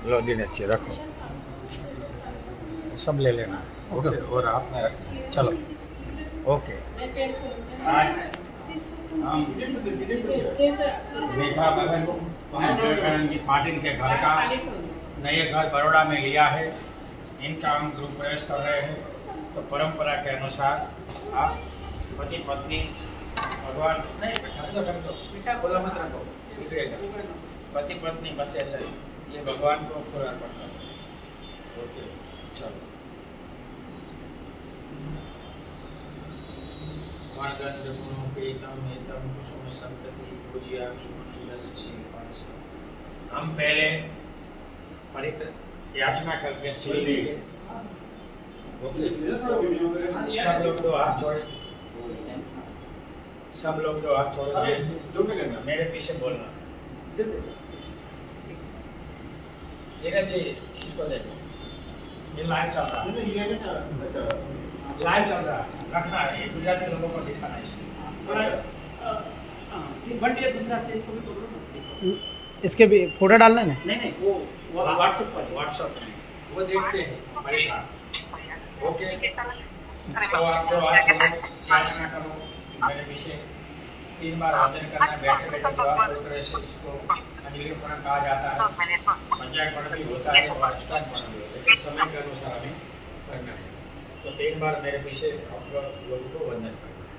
लो दिनेश जी रखो, सब ले लेना। ओके, और आपने रखना। चलो ओके। आज हम मीठा बहन विवेकानंद जी पाटिल के घर का नए घर बड़ौदा में लिया है, इनका हम गृह प्रवेश कर रहे हैं। तो परंपरा के अनुसार आप पति पत्नी भगवान नहीं मीठा बोला मत रखो, बिगड़ेगा। पति पत्नी बस ऐसा ही, ये भगवान को फूल अर्पण करो। ओके चलो। हम पहले याचना करके सब लोग दो हाथ छोड़े, सब लोग दो हाथ छोड़े, मेरे पीछे बोलना। धीरज जी इसको देखो, ये लाइव चल रहा है, लाइव चल रहा है, रखना है, ये गुजराती लोगों को दिखाना है इसलिए। बंटिया दूसरा से इसको भी बोलो ना। इसके भी फोटो डालना है ना? नहीं वो व्हाट्सएप पर वो देखते हैं हमारे साथ। ओके तो आपको आज याचना करो मेरे पीछे 3 बार आदर करना है। बैठे बैठे तो आप लोग ऐसे इसको अंजलिपना कहा जाता है, पंचायत भी होता है और अष्टांग भी होता है। इस समय के अनुसार हमें करना है। तो 3 बार मेरे पीछे आप लोगों को वंदन करना है।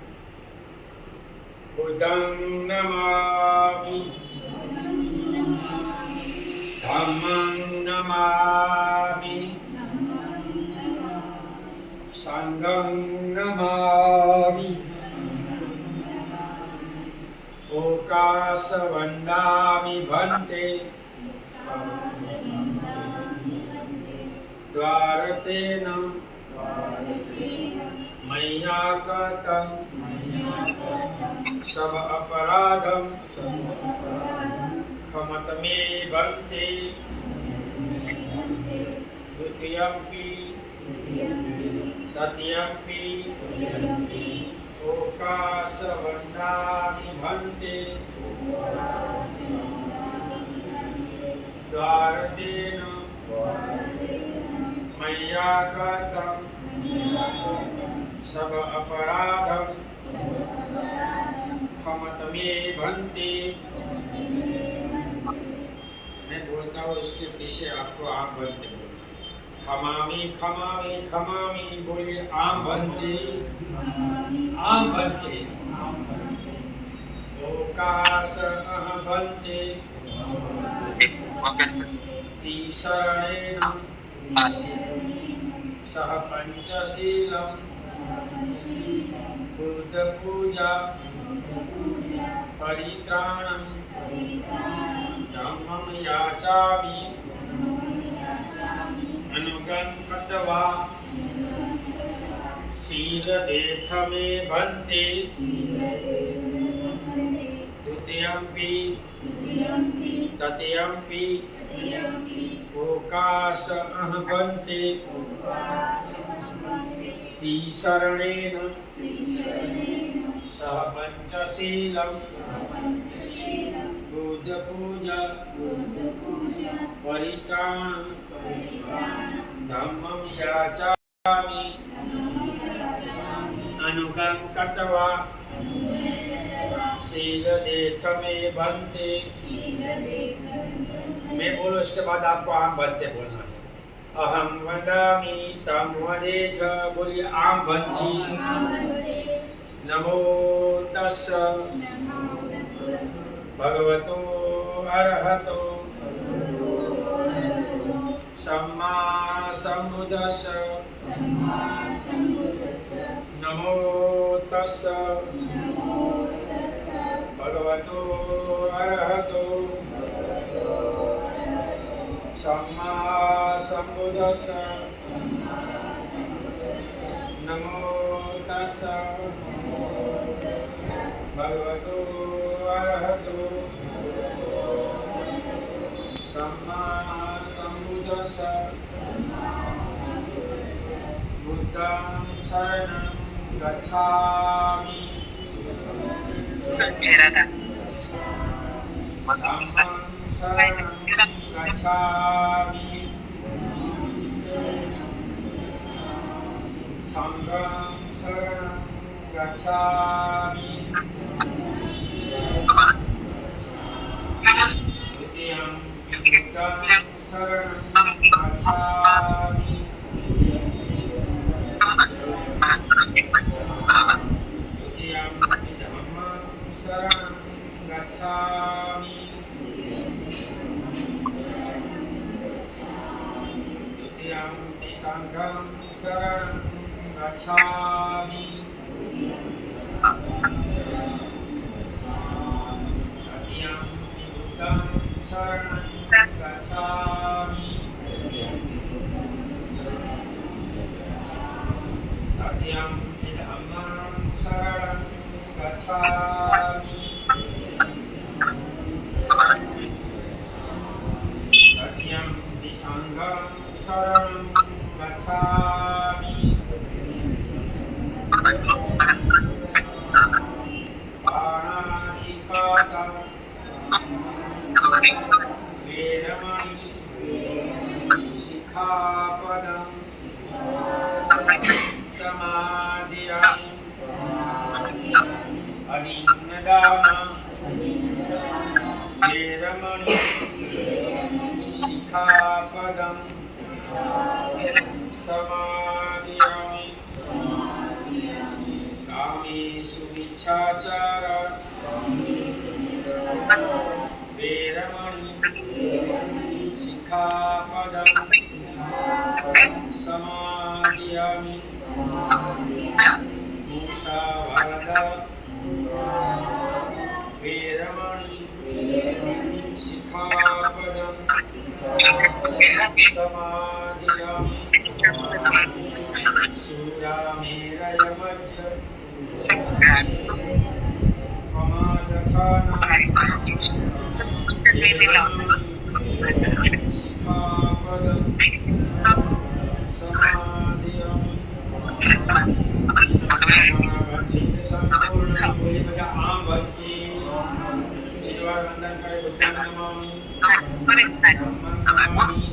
बुद्धं नमामि, धम्मं नमामि, संघं नमामि, ओकाश वन्दामि भन्ते, द्वारतेन मय्या कृतं सब अपराधं क्षमत मे भन्ते। द्वितीयंपि तृतीयंपि ओकाश वन्दामि भन्ते, द्वारतेन मय्या कृतं सब अपराधं क्षमत मे भन्ते। मैं बोलता हूँ, इसके पीछे आपको आम बनते बोलना। खमामी खमामी खमामी बोलिए, आम बनते आम बनते। ओकाश बनते तीसरणेन सह पंचशीलम बुद्ध पूजा परित्राणम धम्मं याचामि अनुगं कृत्वा शीलदेथ मे भन्ते। द्वितीयंपि तृतीयंपि ओकाश भन्ते तीसरणेन सह पंचशीलम बुद्ध पूजा परित्राणं धम्मं याचामि अनुगं कृत्वा शीलदेथ मे भन्ते। मैं बोलो, इसके बाद आपको आम बनते बोलना है। अहम वदामि तं वदेथ, बोलिए आम बनती। नमो तस्स भगवतो अरहतो सम्मा सम्बुद्धस्स। नमो तस्स भगवतो अरहतो सम्मा सम्बुद्धस्स। नमो तस्स भगवतो अरहतो सम्मा सम्बुद्धस्स। बुद्धं शरणं गच्छामि, धम्मं शरणं गच्छामि संघं शरणं गच्छामि द्वितीयं बुद्धं शरणं गच्छामि द्वितीयं धम्मं शरणं गच्छामि द्वितीयं संघं शरणं गच्छामि तृतीयं बुद्धं शरणं गच्छामि तृतीयं धम्मं शरणं गच्छामि तृतीयं संघं शरणं गच्छामि पाणातिपाता वेरमणि शिखापदं समाधियामि अदिन्नदाना वेरमणि शिखापदं समाधियामि कामेषु मिच्छाचारा वेरमणि शिखापदं समाधियामि मुसावादा वेरमणि शिखापदं समाधियामि शूरामेरयमज्ज प्रमादखाना शिखापदं समाधियामि संपूर्ण बोली बजा आम भक्ति ईश्वर वंदन करे बुद्धं नमामि धम्मं नमामि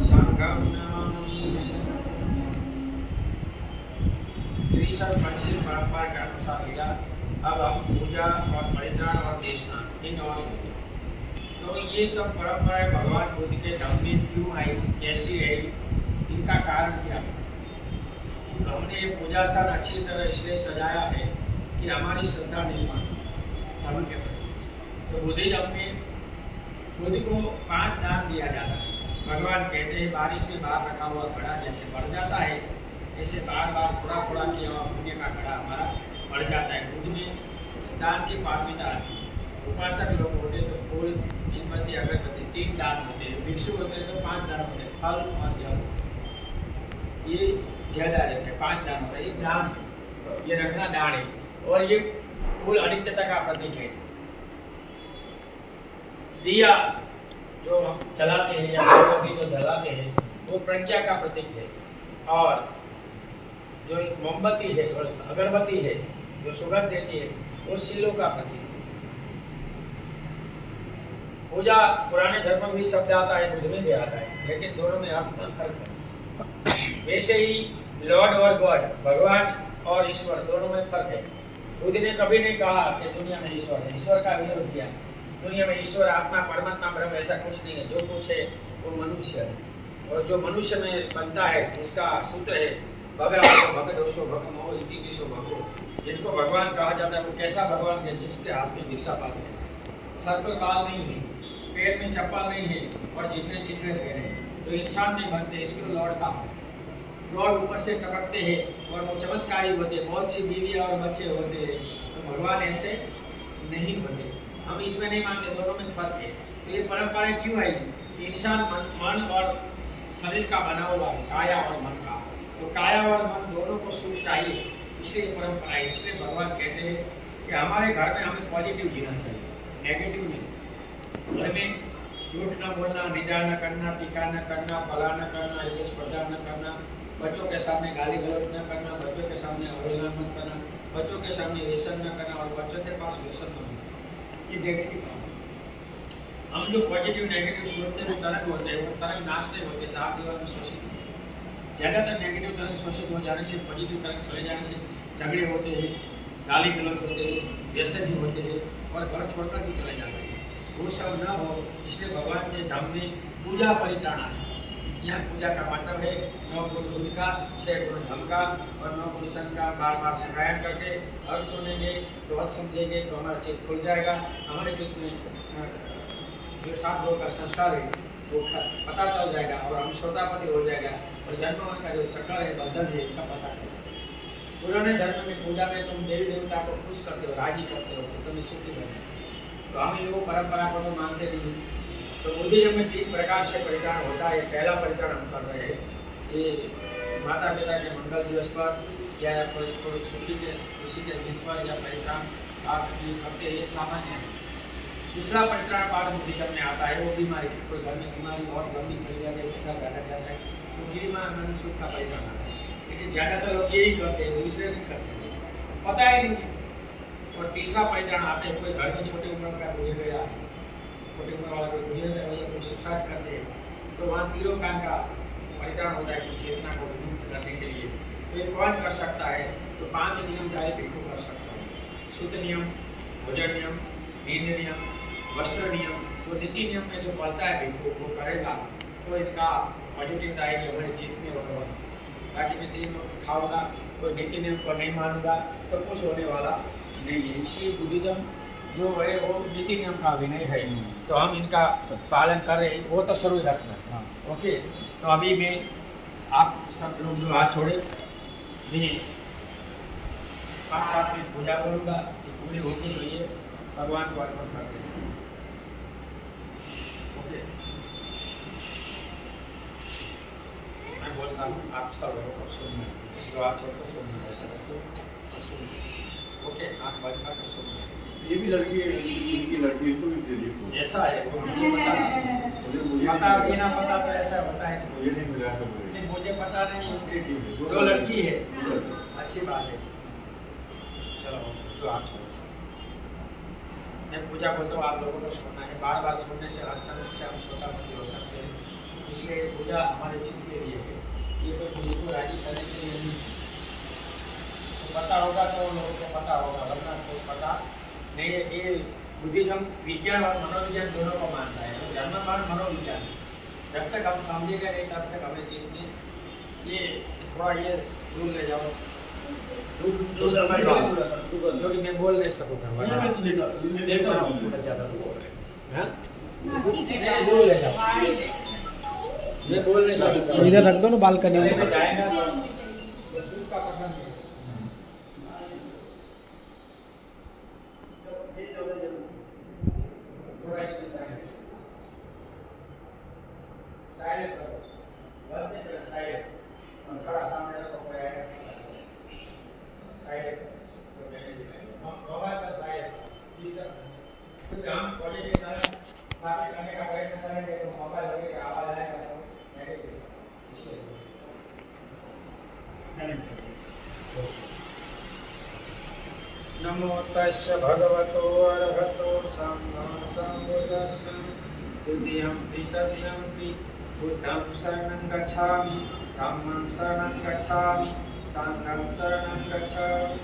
संघं नमामि। ऋषभ पंचिल परंपरा के अनुसार लिया। अब हम पूजा और परित्राण और देशना इन और तो ये सब परंपराएं भगवान बुद्ध के धर्म में क्यों आई, कैसी है, इनका कारण क्या है। हमने ये पूजा स्थान अच्छी तरह इसलिए सजाया है कि हमारी श्रद्धा निर्माण धर्म के प्रति। तो बुद्धिज्म में बुद्ध को 5 दान दिया जाता है। भगवान कहते हैं बारिश में बाहर रखा हुआ घड़ा जैसे बढ़ जाता है, ऐसे बार बार थोड़ा थोड़ा किया हुआ पुण्य का घड़ा हमारा बढ़ जाता है। बुद्ध में दान की पारमिता आती है। उपासक लोग होते तो फूल, मोमबत्ती, अगरबत्ती 3 दान होते हैं। भिक्षु होते हैं तो 5 दान होते हैं, फल और जल ये ज्यादा रहते हैं। 5 दान होता है। एक दान ये रखना दान है। और ये फूल अनित्यता का प्रतीक है। दिया जो हम चलाते हैं या अगरबत्ती जो जलाते हैं वो प्रज्ञा का प्रतीक है। और जो मोमबत्ती है और अगरबत्ती है जो सुगंध देती है वो शीलों का प्रतीक है। पूजा पुराने धर्म में भी शब्द आता है, बुद्ध में भी आता है, लेकिन दोनों में अर्थ में फर्क है। वैसे ही लॉर्ड और गॉड, भगवान और ईश्वर दोनों में फर्क है। बुद्ध ने कभी नहीं कहा कि दुनिया में ईश्वर है, ईश्वर का विरोध किया। दुनिया में ईश्वर, आत्मा, परमात्मा, ब्रह्म ऐसा कुछ नहीं है। जो कुछ है वो मनुष्य है। और जो मनुष्य में बनता है इसका सूत्र है भगवान भगत दोषो भगमो इति विशो भगो। जिनको भगवान कहा जाता है वो कैसा भगवान है, जिसके हाथ में भिक्षा पात्र है, सर पर बाल नहीं है, पैर में चप्पल नहीं है और जितने जितने पैर हैं। तो इंसान नहीं बनते, इसको लॉर्ड का लॉर्ड ऊपर से टपकते हैं और वो चमत्कारी होते हैं। बहुत सी बीवियाँ और बच्चे होते हैं। तो भगवान ऐसे नहीं होते। हम इसमें नहीं मानते, दोनों में फर्क है। तो ये परंपरा क्यों आई? इंसान मन और शरीर का बना हुआ है, काया और मन का। तो काया और मन दोनों को सुख चाहिए, इसलिए परंपरा है। इसलिए भगवान कहते हैं कि हमारे घर में हमें पॉजिटिव जीना चाहिए, नेगेटिव नहीं। घर में झूठ न बोलना, निंदा न करना, टीका न करना, फला न करना, ये स्पर्धा न करना, बच्चों के सामने गाली गलौज न करना, बच्चों के सामने अवहेलना मत करना, बच्चों के सामने व्यसन न करना और बच्चों के पास व्यसन न होना। ये नेगेटिव काम। हम जो पॉजिटिव नेगेटिव सोचते हैं वो तरंग होते हैं, वो तरंग नाश नहीं होते, चार दीवार में शोषित होते हैं। ज़्यादातर नेगेटिव तरंग शोषित हो जाने से, पॉजिटिव तरंग चले जाने से झगड़े होते हैं, गाली गलौज होते हैं, व्यसन भी होते हैं और घर छोड़कर भी चले जाते हैं। वो सब न हो, इसलिए भगवान के धाम में पूजा परित्राणा है। यहाँ पूजा का मतलब है 9 गुण दूध का, 6 गुण धम का और 9 गुण सन का बार बार संगायन करके और सुनेंगे तो और समझेंगे तो हमारा चित्त खुल जाएगा। हमारे चित्त में जो 7 लोगों का संस्कार है वो पता चल जाएगा और हम श्रोतापति हो जाएगा और जन्म का जो चक्कर है, बंधन है, इसका पता चलेगा। पुराने धर्म में पूजा में तुम देवी देवता को खुश करते हो, राजी करते हो तो तुम सुखी बने। तो हम वो परंपरा को तो मानते नहीं। तो बुद्धिज्म में 3 प्रकार से परित्राण होता है। पहला परित्राण हम कर रहे हैं ये माता पिता के मंगल दिवस पर या कोई सुखी के खुशी के दिन पर या परित्राण आप करते हैं, ये सामान्य है। दूसरा परित्राण पाठ बुद्धिज्म में आता है, वो बीमारी, कोई घर में बीमारी बहुत लंबी चल जाती है, पैसा घटा जाता है तो बीमार सुख का परित्राण आता है। लेकिन ज़्यादातर लोग यही करते हैं, दूसरे नहीं करते, पता ही नहीं। और तीसरा परित्राण आते हैं, कोई घर में छोटी उम्र का गुजर गया, छोटी उम्र वाला कोई गुजर गया या कोई सुसाइड करते हैं तो वहाँ तीनों कान का परित्राण होता है कि चेतना को विमुक्त करने के लिए। तो ये कौन कर सकता है? तो 5 नियम जारी भिक्षु कर सकता है। शुद्ध नियम, भोजन नियम, नींद नियम, वस्त्र नियम। तो नीति नियम में जो पड़ता है भिक्षु वो करेगा तो इनका पॉजिटिव आएगी हमारे चित्त में होगा। बाकी मैं 3 खाऊंगा, कोई नीति नियम को नहीं मानूंगा तो कुछ होने वाला नहीं है। इसलिए बुद्धिज्म जो है वो नीति नियम का अभिनय है, तो हम इनका पालन कर रहे हैं, वो तो शुरू रखना। ओके, तो अभी मैं आप सब लोग जो हाथ छोड़े, मैं 5-7 मिनट पूजा करूँगा, पूरी होती हुई है भगवान को अर्पण कर देंगे। ओके, मैं बोलता हूँ, आप सब लोगों को सुनना, जो हाथ छोड़कर सुनना, ऐसा रखो सुनना। ओके, आँख बंद करके सुनना। ये भी लड़की है, इनकी लड़की है, तो भी क्रेडिट ऐसा है, वो मुझे पता बिना पता तो ऐसा होता है। मुझे नहीं मिला तो मुझे पता नहीं, है। 2 लड़की है, अच्छी बात है। चलो तो आप सुनो, मैं पूजा बोलता हूँ, आप लोगों को सुनना है। बार बार सुनने से हर्षण से हम श्रोतापति हो सकते हैं, इसलिए पूजा हमारे चित्त के लिए है, ये कोई मुझे को राजी करने के लिए नहीं। तो पता होगा तो लोगों को पता होगा, वरना कुछ पता नहीं है। ये बुद्धिज्म विज्ञान और मनोविज्ञान दोनों को मानता है, तो जन्म मान मनोविज्ञान। जब तक हम समझेंगे नहीं तब तक हमें चीज में ये थोड़ा ये दूर ले जाओ, क्योंकि मैं बोल नहीं सकूँगा, दूर ले जाओ, मैं बोल नहीं सकूँगा। इधर रख दो ना बालकनी में। जाएगा तो सूट का पकड़ नहीं। नमो तस्य भगवतो अरहतो सम्मा सम्बुद्धस्स। द्वितीयम्पि तृतीयम्पि बुद्धं शरणं गच्छामि, धम्मं शरणं गच्छामि, संघं शरणं गच्छामि।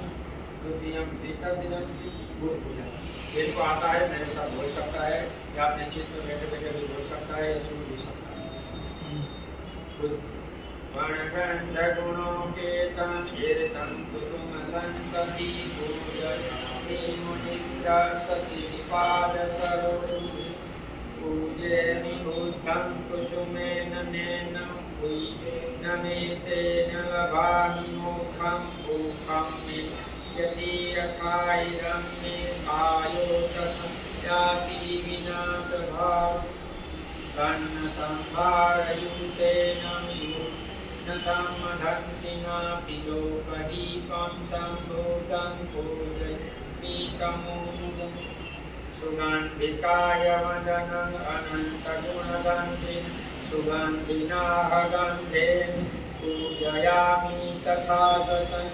द्वितीयम्पि तृतीयम्पि पूजा। जिनको आता है मेरे साथ बोल सकता है, या अपने चित्त में बैठे बैठे भी बोल सकता है, या सुन भी सकता है। वर्णगंध गुणों के तन कीर्तन कुसुम संतति पूजयामि मुनिन्द्र श्रीपाद सरोज। पूजयामि बुद्धं कुसुमेन नैनं नमेतेन लभामि मोक्षं। मोक्षं मे यदि यथाइदं मे आयो ततं याति विनाशभावम्। कर्ण संभारयुतेन नतमधंसिना लोकदीपं सम्भूतं पूजयामि तमोदं। सुगन्धिकाय वदनं अनन्तगुणगन्धिं सुगन्धिनाः गन्धेन पूजयामि तथागतं।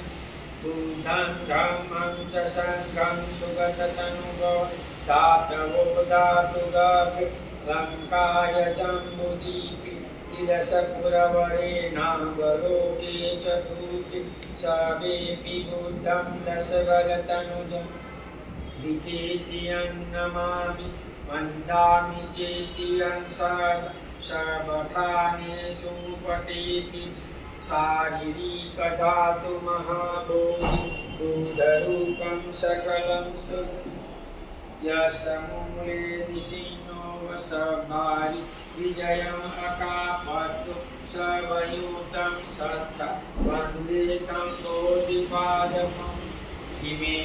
बुद्धं धम्मं च संघं सुगततनुगो दातवो दातुगा लंकाय जम्बुदीपि तिरसपुरवरे नागलोके चतुर्थि सवेपि बुद्धं दशबलतनुजं विचेतियं नमामि वन्दामि चेतियं सर्वथानेषु पतेति सागिरीकधातु महाबोधि दूधरूपं सकलं यशमूले निशिनो वसभारि विजयम् अकापतु सर्वयुतं सत्त वन्दे तं बोधिपादपम् इमे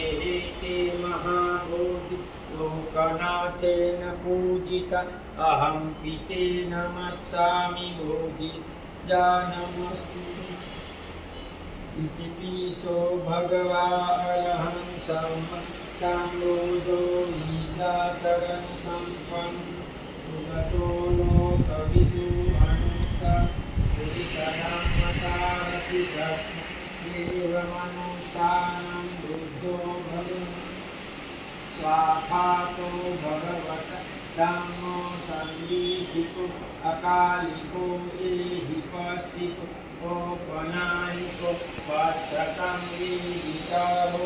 ते महाबोधि लोकनाथेन पूजिता अहं पिते नमस्सामि बोधि जानमस्तु इति पीशो भगवान् सम्बोधो लीलाचरण सम्पन् सुगतो लोकविदु अनन्त पुरुषरामसारथि सत्देवमनुष्ठानं बुद्धो भगवन् स्वाखातो भगवत धम्मो संदीपिको अकालिको एहिपसिको ओपनायिको पश्चतं वेदितरो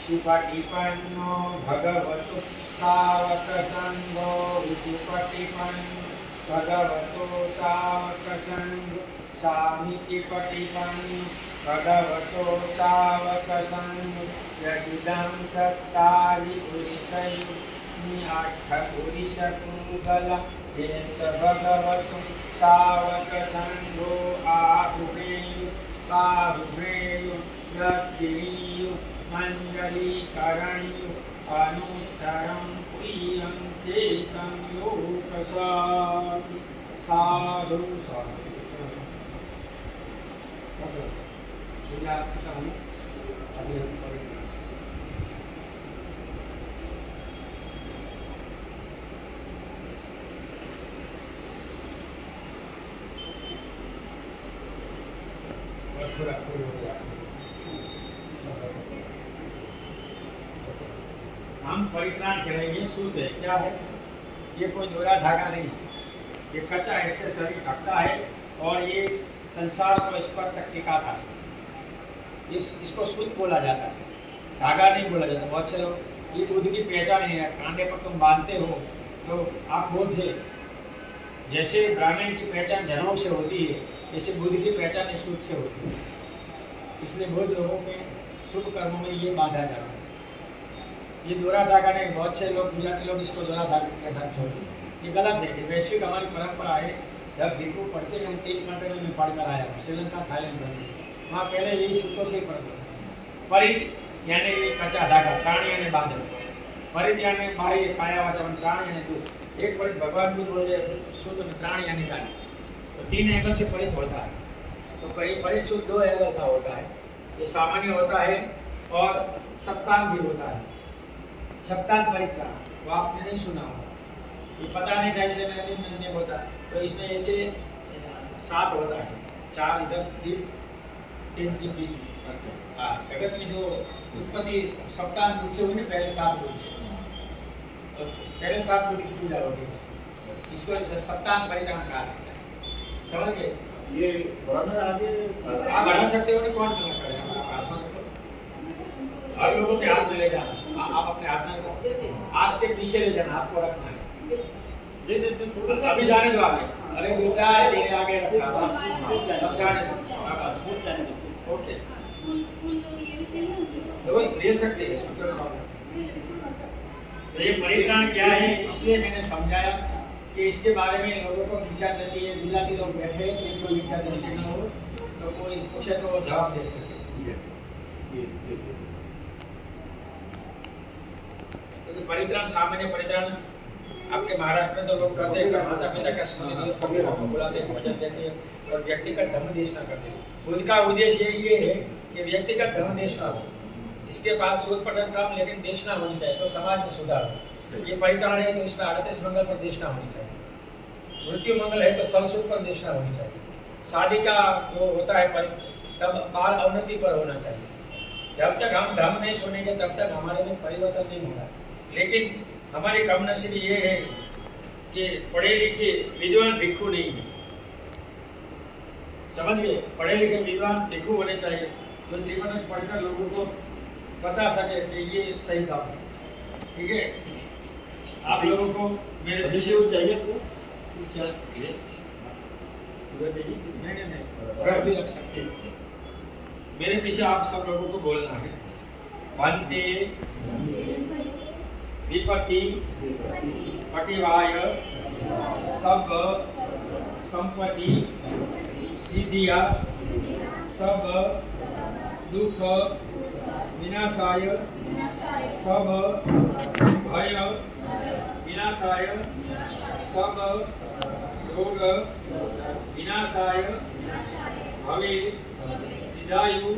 सुपटिपन्नो भगवतो सावकसङ्गो विचुपटिपन्नो भगवतो सावकसङ्गो सामितिपटिपन्नो भगवतो सावकसङ्गो यदिदं सत्तारि पुरुषैः अट्ठपुरुषकुङ्गल एष भगवतो सावकसङ्गो आहुरेयो यद्गिरीयो मण्डलीकरणीयो अनुत्तरं प्रियन्ते तं लोकसाधु साधु हम परित्राण करेंगे शुद्ध है। क्या है? ये कोई दोरा धागा नहीं, ये कच्चा ऐसे शरीर ढकता है और ये संसार को इस पर तक टिका था। इसको शुद्ध बोला जाता है, धागा नहीं बोला जाता। बहुत से लोग ये दूध की पहचान नहीं है, कांधे पर तुम बांधते हो तो आप बोध है। जैसे ब्राह्मण की पहचान जनेऊ से होती है, जैसे बुद्ध की पहचान शुद्ध से होती है। इसलिए बहुत लोगों में शुभ कर्मों में ये बांधा जाता है। ये दोरा धागा नहीं, बहुत से लोग गुजराती लोग इसको दोरा धागा के साथ छोड़ दिए। ये गलत है। ये वैश्विक हमारी परंपरा है। जब भिक्षु पढ़ते हैं, हम 3 घंटे में पढ़ कर आया हूँ, श्रीलंका थाईलैंड में। वहाँ पहले यही सूत्रों से ही पढ़ते थे। परित यानी ये कच्चा धागा, प्राणी यानी बांधल। परित यानी बाह्य काया वाचन, प्राण यानी दूध। एक परित भगवान भी बोले शुद्ध में प्राण यानी गाय। तो 3 एंगल से परित होता है। तो परित शुद्ध 2 एंगल का होता है। ये सामान्य होता है और सप्तांग भी होता है। सप्तांग परित्राण वो आपने नहीं सुना होगा, ये पता नहीं था इसलिए मैंने नहीं होता। तो इसमें ऐसे 7 होता है, 4 इधर 3 3। हाँ, जगत में जो उत्पत्ति सप्तांग रूप से हुई ना, पहले 7 रूप से, तो पहले 7 रूप की पूजा होती है। इसको सप्तांग परित्राण कहा जाता है। समझ गए? ये बढ़ाना आगे आप बढ़ा सकते हो नहीं, कौन मना करेगा? हर लोगों के हाथ में ले जाना, आप अपने हाथ में हाथ के पीछे ले जाना, आपको रखना है। अभी जाने दो आगे। अरे बेटा तेरे आगे रखा, अब जाने दो। ओके, तो वो दे सकते हैं, इसमें कोई प्रॉब्लम। तो ये परित्राण क्या है, इसलिए मैंने समझाया कि इसके बारे में लोगों को मिथ्या दृष्टि, ये गुजराती लोग बैठे हैं कि इनको मिथ्या दृष्टि न हो, तो कोई पूछे तो वो जवाब दे सके। तो परित्राण, सामान्य परित्राण आपके महाराष्ट्र में तो लोग करते हैं, माता पिता का स्मृति दिवस करते हैं, बुलाते हैं, भजन देते हैं और व्यक्तिगत धर्म देशना करते हैं। उनका उद्देश्य ये है कि व्यक्तिगत धर्म देशना हो, इसके पास शोध पठन कम लेकिन देशना होनी चाहिए, तो समाज में सुधार हो। ये परित्राण है तो इसमें 38 मंगल पर देशना होनी चाहिए, मृत्यु मंगल है तो फलसूत्र पर देशना होनी चाहिए, शादी का जो होता है तब बाल अवनति पर होना चाहिए। जब तक हम धर्म नहीं सुनेंगे तब तक हमारे में परिवर्तन नहीं होगा। लेकिन हमारी कमनसीबी ये है कि पढ़े लिखे विद्वान भिक्षु नहीं है। समझ गए? पढ़े लिखे विद्वान भिक्षु होने चाहिए जो जीवन में पढ़कर लोगों को बता सके कि ये सही काम है। ठीक है, आप लोगों को मेरे विषय चाहिए आपको क्या नहीं घर भी रख सकते हैं। मेरे पीछे आप सब लोगों को बोलना है। भन्ते विपत्ति पटिवाय सब संपत्ति सिद्धिया सब दुख विनाशाय सब भय विनाशाय सब रोग विनाशाय भवे विदायु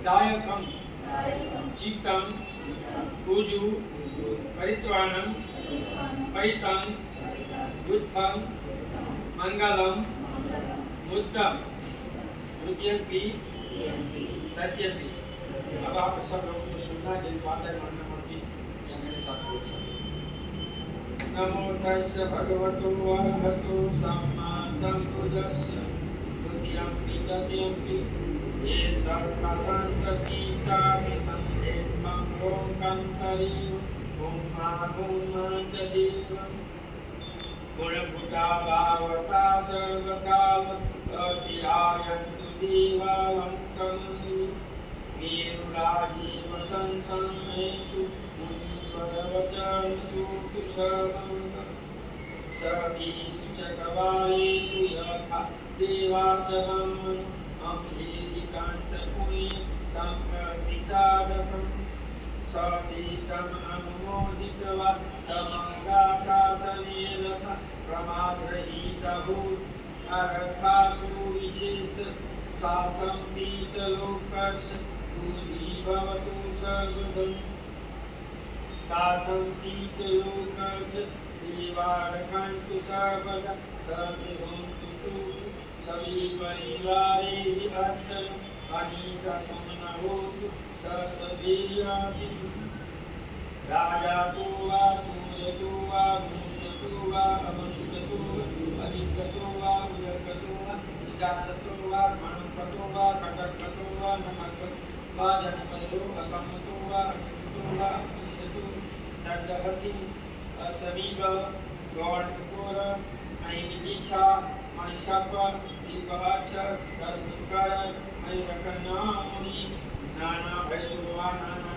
दायकं चित्तं पूजु परित्राणं परितं बुद्धं मंगलम बुद्धम रुद्यंती तत्यंती। अब आप सब लोगों को सुनना है, जिन बातें मन में होती या मेरे साथ बोल सकते। नमो तस्य भगवतो अरहतो सम्मा सम्बुद्धस्य तुभ्यंपि तद्यंपि ये सर्वसंतचित्ता विसंधेत्मं लोकन्तरीं भूमा भूमा च देवम् गुणभूता भावता सर्वकाल अतिरायन्तु देवावन्तमन्यु वीरुराजीव संसन्मेतु मुनिवरवचनसु कुशलं सर्वेषु च कवालेषु यथा देवाचलं अम्भीरिकान्तपुण्य सम्प्रतिसादकम् सतीतम् अनुमोदित्वा समङ्गाशासनेन प्रमादरहितभूत् अर्थासु विशेष शासन्ति च लोकस्य बुद्धि भवतु सर्वदम् शासन्ति च लोकस्य देवारक्षन्तु सर्वदा सर्वभवन्तु सुखी सविपरिवारैः हर्षम् अनीकसुमनहोतु ससवीर्यादि राजा तो वा सूर्यतो वा मनुष्यतो वा अमनुष्यतो वा अधिकतो वा उदरकतो वा विजासतो वा मणुपतो वा कटकतो वा नमकतो वा जनपदो असम्मतो वा अकितो वा अपुरुषतो दण्डहति असमीव गौणकोर नैमिजीच्छा मणिशाप दीपवाच दर्शसुकार मयूरकन्नामुनि नाना भैरवा नाना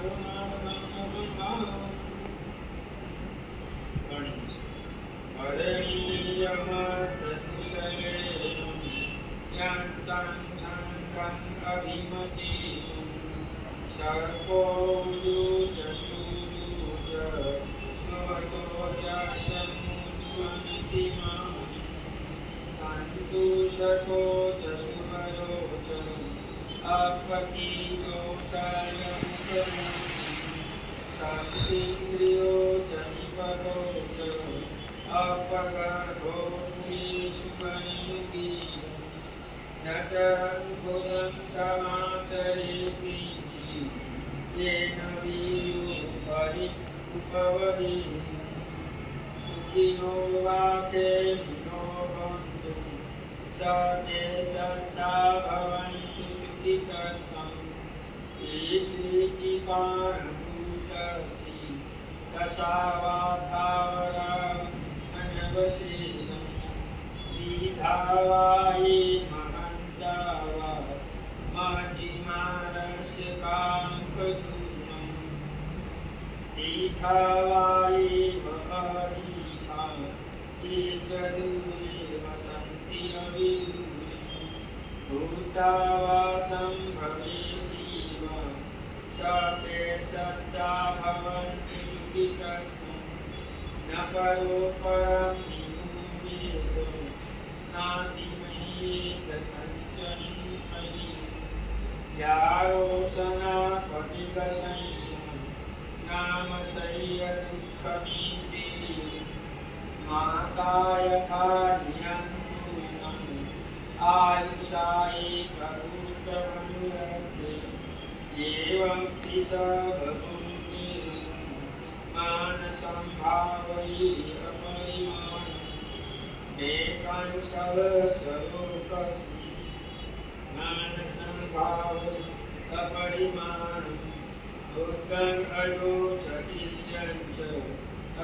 इंद्रियो जनिपदो च अपगर्भो सुमनियुगी न चरन् बुधं समाचरेति येन वीयो परि उपवदि सुखिनो वाकेमिनो बन्धु सते सत्ता भवन्तु सुखितत्वम् इति चिपाणभूतसि दशावाधावरा अनवशेषम् विधावायि महन्तावा माजिमानस्य काङ्कदूरम् दीधावायि महरीथा ये च दूरे वसन्ति अविदूरे भूतावासं भवेसि सते सत्ता भवन्तु सुखितत्वम् न परोपरं निगूढेतो नातिमय्येत कञ्चन मयि यारोसना पटिकसंयम नाम शय्यदुःखमीति माता यथा नियन्तुम् आयुषा एकभूतमनुरते एवं स भवन्ति मान संभावई अपरिमाण एकां सर्वस्वरूपस्मि मान संभावई अपरिमाण भूतं अजोषतीयं च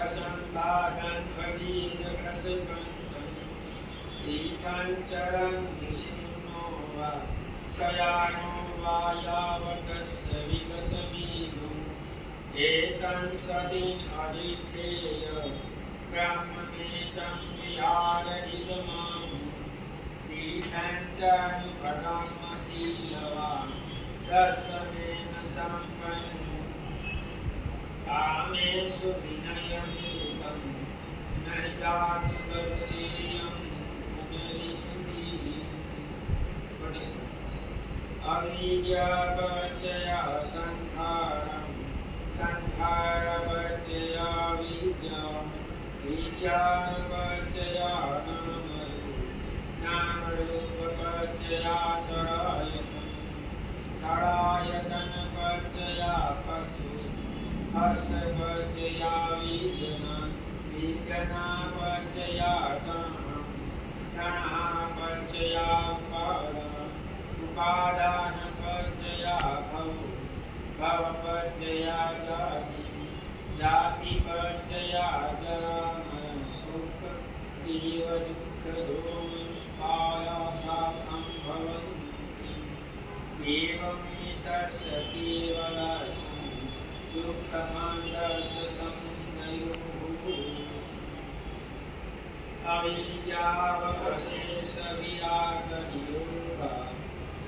असंबाधं अवीरकसकं तीर्थं चरं निशिनो वा शयानो वा यावतस्य विगतमीनो एतं सदिन अधिष्ठेय ब्रह्ममेतं विहारयिदमां तीर्थं च अनुपगमशीलवान् दर्शनेन सम्पन्नो कामेषु विनयमेतं न जातु दर्शेयं पुनरिति अविद्यापचया संखारं संखारपचया विद्या विद्यापचया नामरूपपचया सरायतन सरायतनपचया पशु हर्षपचया विद्यना विद्यनापचया तणःपचया उपादानपचया भवपचया जाति जातिपचया जरामरणं शोक इव दुःखदोषायासा सम्भवन्ति एवमेतस्य केवलस्य दुःखमान्दस्य संज्ञयोः अविद्यावशेषविरागनिरोधा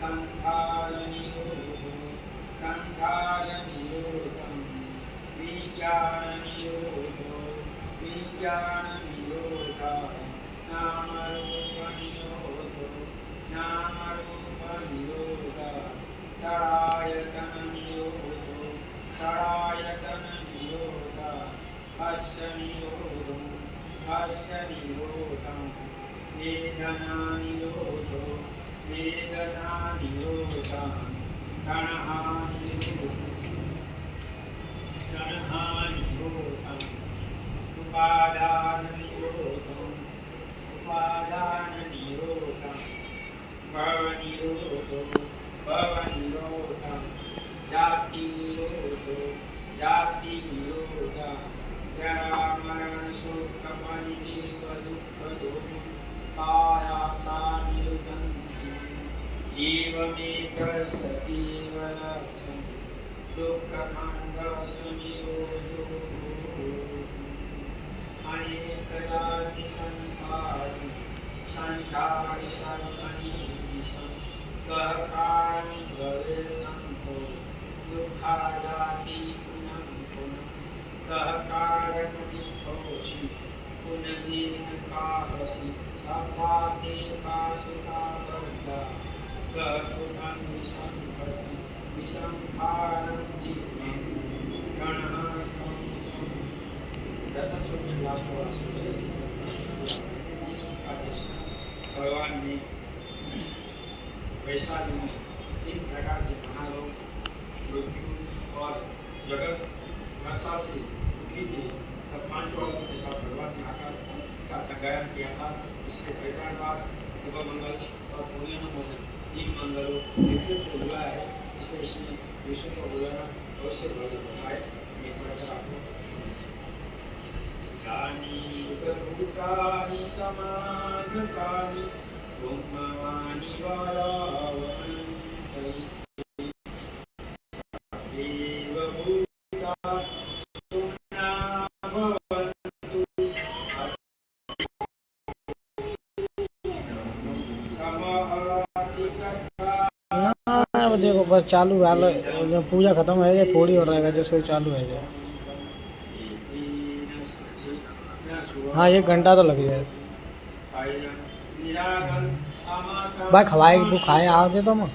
संखारनिरोधं विज्ञाननिरोधा नामरूपनिरोधा सरायतननिरोधा हस्य निरोधं वेदनानिरोधो वेदनानिरोधा तणहानिरोधं उपादाननिरोधं भवनिरोधं जातिनिरोधा जरामरणशोकपरिदेवदुःखदोषायासानिरुद्धन्ति एवमेतस्य केवलस्य दुःखखण्डस्य निरोधो अनेकजाति संसारि संसारि सर्वनिविषं कः कारणि भवे संतो दुःखाजाति पुनः पुनः कः कारणमुदितोषि पुनर्दीन काहसि सभाते कासुता वर्धा कः पुनः विसम्पति विसंहारं जीवनं गणः भगवान ने वैशाली में 3 प्रकार के महारोग मृत्यु और जगत वर्षा से दुखी थे तब 5 लोगों के साथ भगवान ने आकर का संज्ञान किया था। इसके परिवार बाद शुभ मंगल और पूर्ण मंगल 3 मंगलों विष्णु से हुआ है, इसलिए इसमें विष्णु को बुलाना अवश्य भोजन होता है। ये प्रकार आपको यानी भूतानि समानतानि ब्रह्मवाणी वारावन्ति देव भूता सुखना भवन्तु समाहतिकथा। अब देखो बस चालू वाला जब पूजा खत्म है थोड़ी और रहेगा जो सो चालू है। हाँ 1 घंटा तो लग जाए। भाई खवाए तू खाए आओ दे तो मैं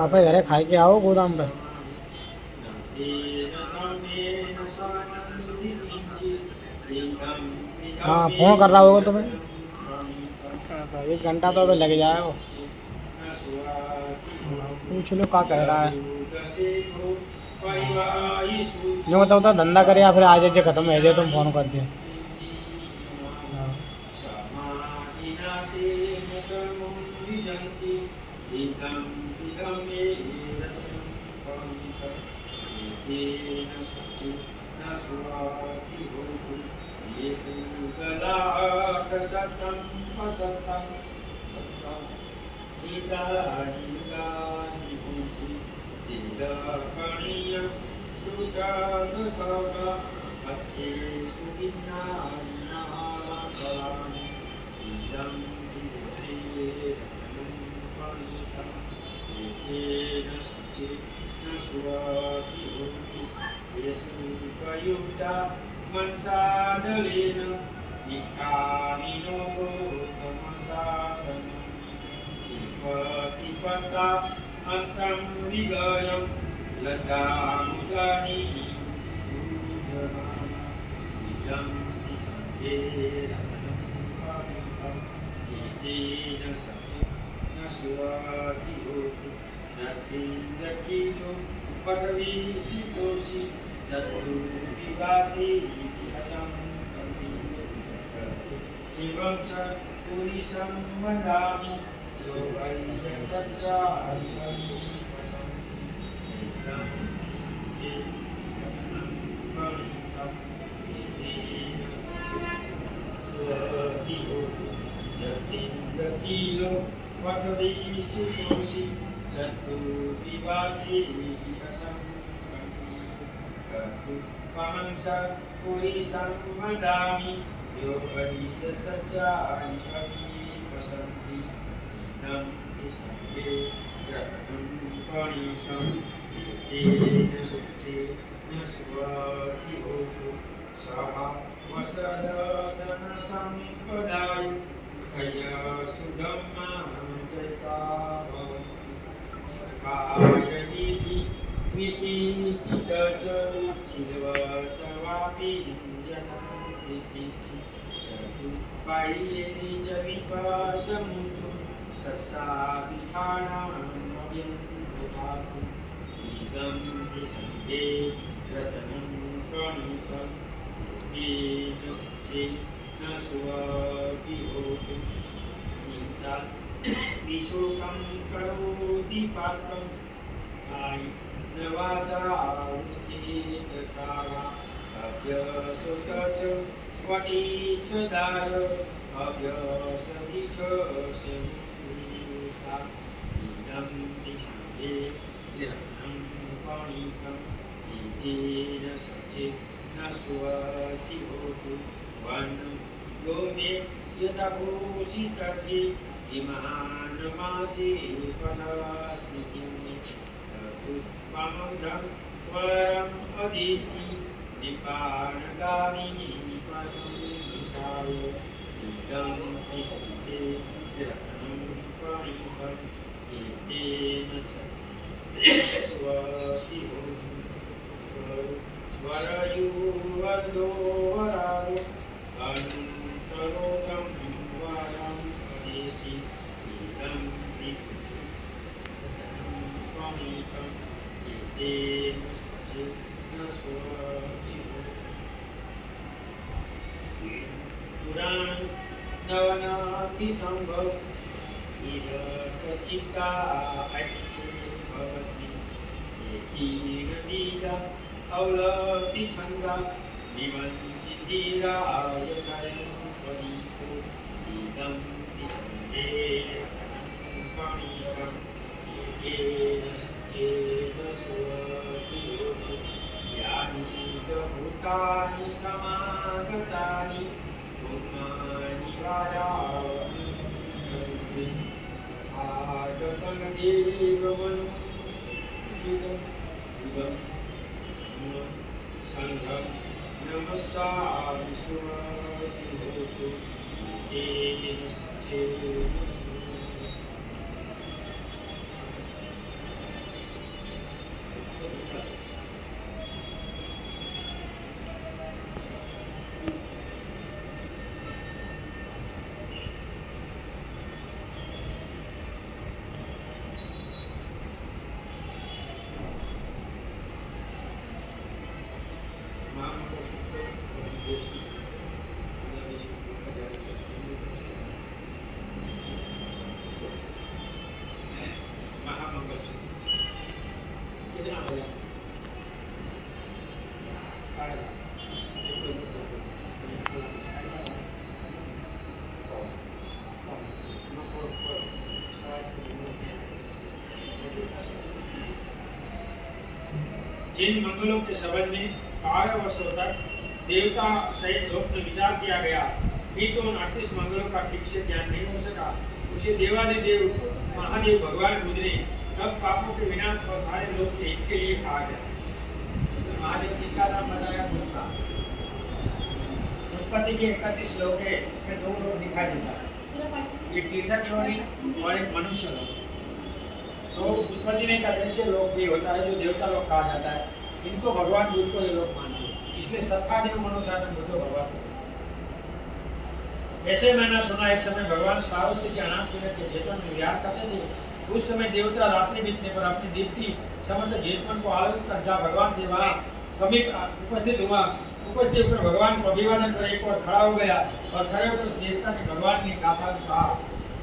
आप घरे खाए के आओ गोदाम पे। हाँ फोन कर रहा होगा तुम्हें। 1 घंटा तो अभी लग जाएगा। पूछ लो क्या कह रहा है। जो मतलब तो धंधा करे या फिर आज जे खत्म है जे तुम फोन कर दिया हाँ। Mansadalena Ikamino Tamasasana Ipatipata Antam Vigayam Ladamudani Idam Isangera Pamitam Idena Sakti Naswati Hotu Natindakino Patavi Sitosi Jatu Vivati Asam Ivamsa Purisam Madami Yogaya Satya Asam Asam Idam Sante Anam Paritam Idena Swati Hotu Natindakino Patavi Sitosi Jatu Vivati Asam Pamansa Purisam Madami Yogaya Satya Anipati Pasanti Nam Isanghe Ratanam Paritam Idena Sukse Naswati Hotu Saha Vasadasana Sampadayu Kaya Sudhamma Jaita Bhavati Sakaya Diti Viti Titaca Silvatavapi Janantiti Jatu Paiye Jamipasamudru Sasabhikana Avyantopatu Idam Visanghe Ratanam Pranipam Idena Sukse Naswati Hotu Nita Visukam Karoti Patam Ai Navaja Uchitasara Abhyasutacha Vatichadaya Abhyasadicha Samhita Idam Visanghe Ratanam Panitam Idena Sakche Naswati Hotu Vanam Gome Yatakusitati Imanamasi Panasmikim Pamudam Varam Adisi Nipanagami Padamitayo Idam Tikite Ratanam Panitam Idena Swati Varayu Vado Varayu Antarokam Varam Adisi Idam Panitam Idena Swati Puran Navanati Sambhav Irakachita Aitu Bhavasmi Ekina Nida Aulati Chanda Vimantindira Ayatayam Padiko Idam Visande Panitam Edena Sakena Swati Hotu Yani Bhutani Samagatani Bhumani Vayavani Adatan Devamanu Idam Sangham Namasami Swati Hotu Idena Sakena जिन मंगलों के संबंध में 12 वर्षों तक देवता सहित लोक में विचार किया गया, भी तो उन 38 मंगलों का ठीक से ज्ञान नहीं हो सका। उसे देवादिदेव महादेव भगवान बुद्ध ने सब पापों के विनाश और सारे लोक के हित के लिए कहा गया। इसमें महादेव किसका नाम बताया? बुद्ध का। उत्पत्ति के 31 लोक है, इसमें 2 लोग दिखाई देता है, एक तीर्थक योनि और एक मनुष्य लोक। तो उत्पत्ति में एक दृश्य लोक भी होता है जो देवता लोक कहा जाता है। इनको भगवान बुद्ध को ये लोग मानते हैं, इसलिए सत्तादेव मनुष्य बुद्ध भगवान को। ऐसे मैंने सुना एक समय भगवान सारस्वती के अनाथ पीड़ित के जेतवन में विहार करते थे। उस समय देवता रात्रि बीतने पर अपनी दीप्ति समस्त जेतवन को आलोकित कर जा भगवान के वहां समीप उपस्थित हुआ। उपस्थित होकर भगवान को अभिवादन कर एक और खड़ा हो गया और खड़े होकर देवता ने भगवान ने कहा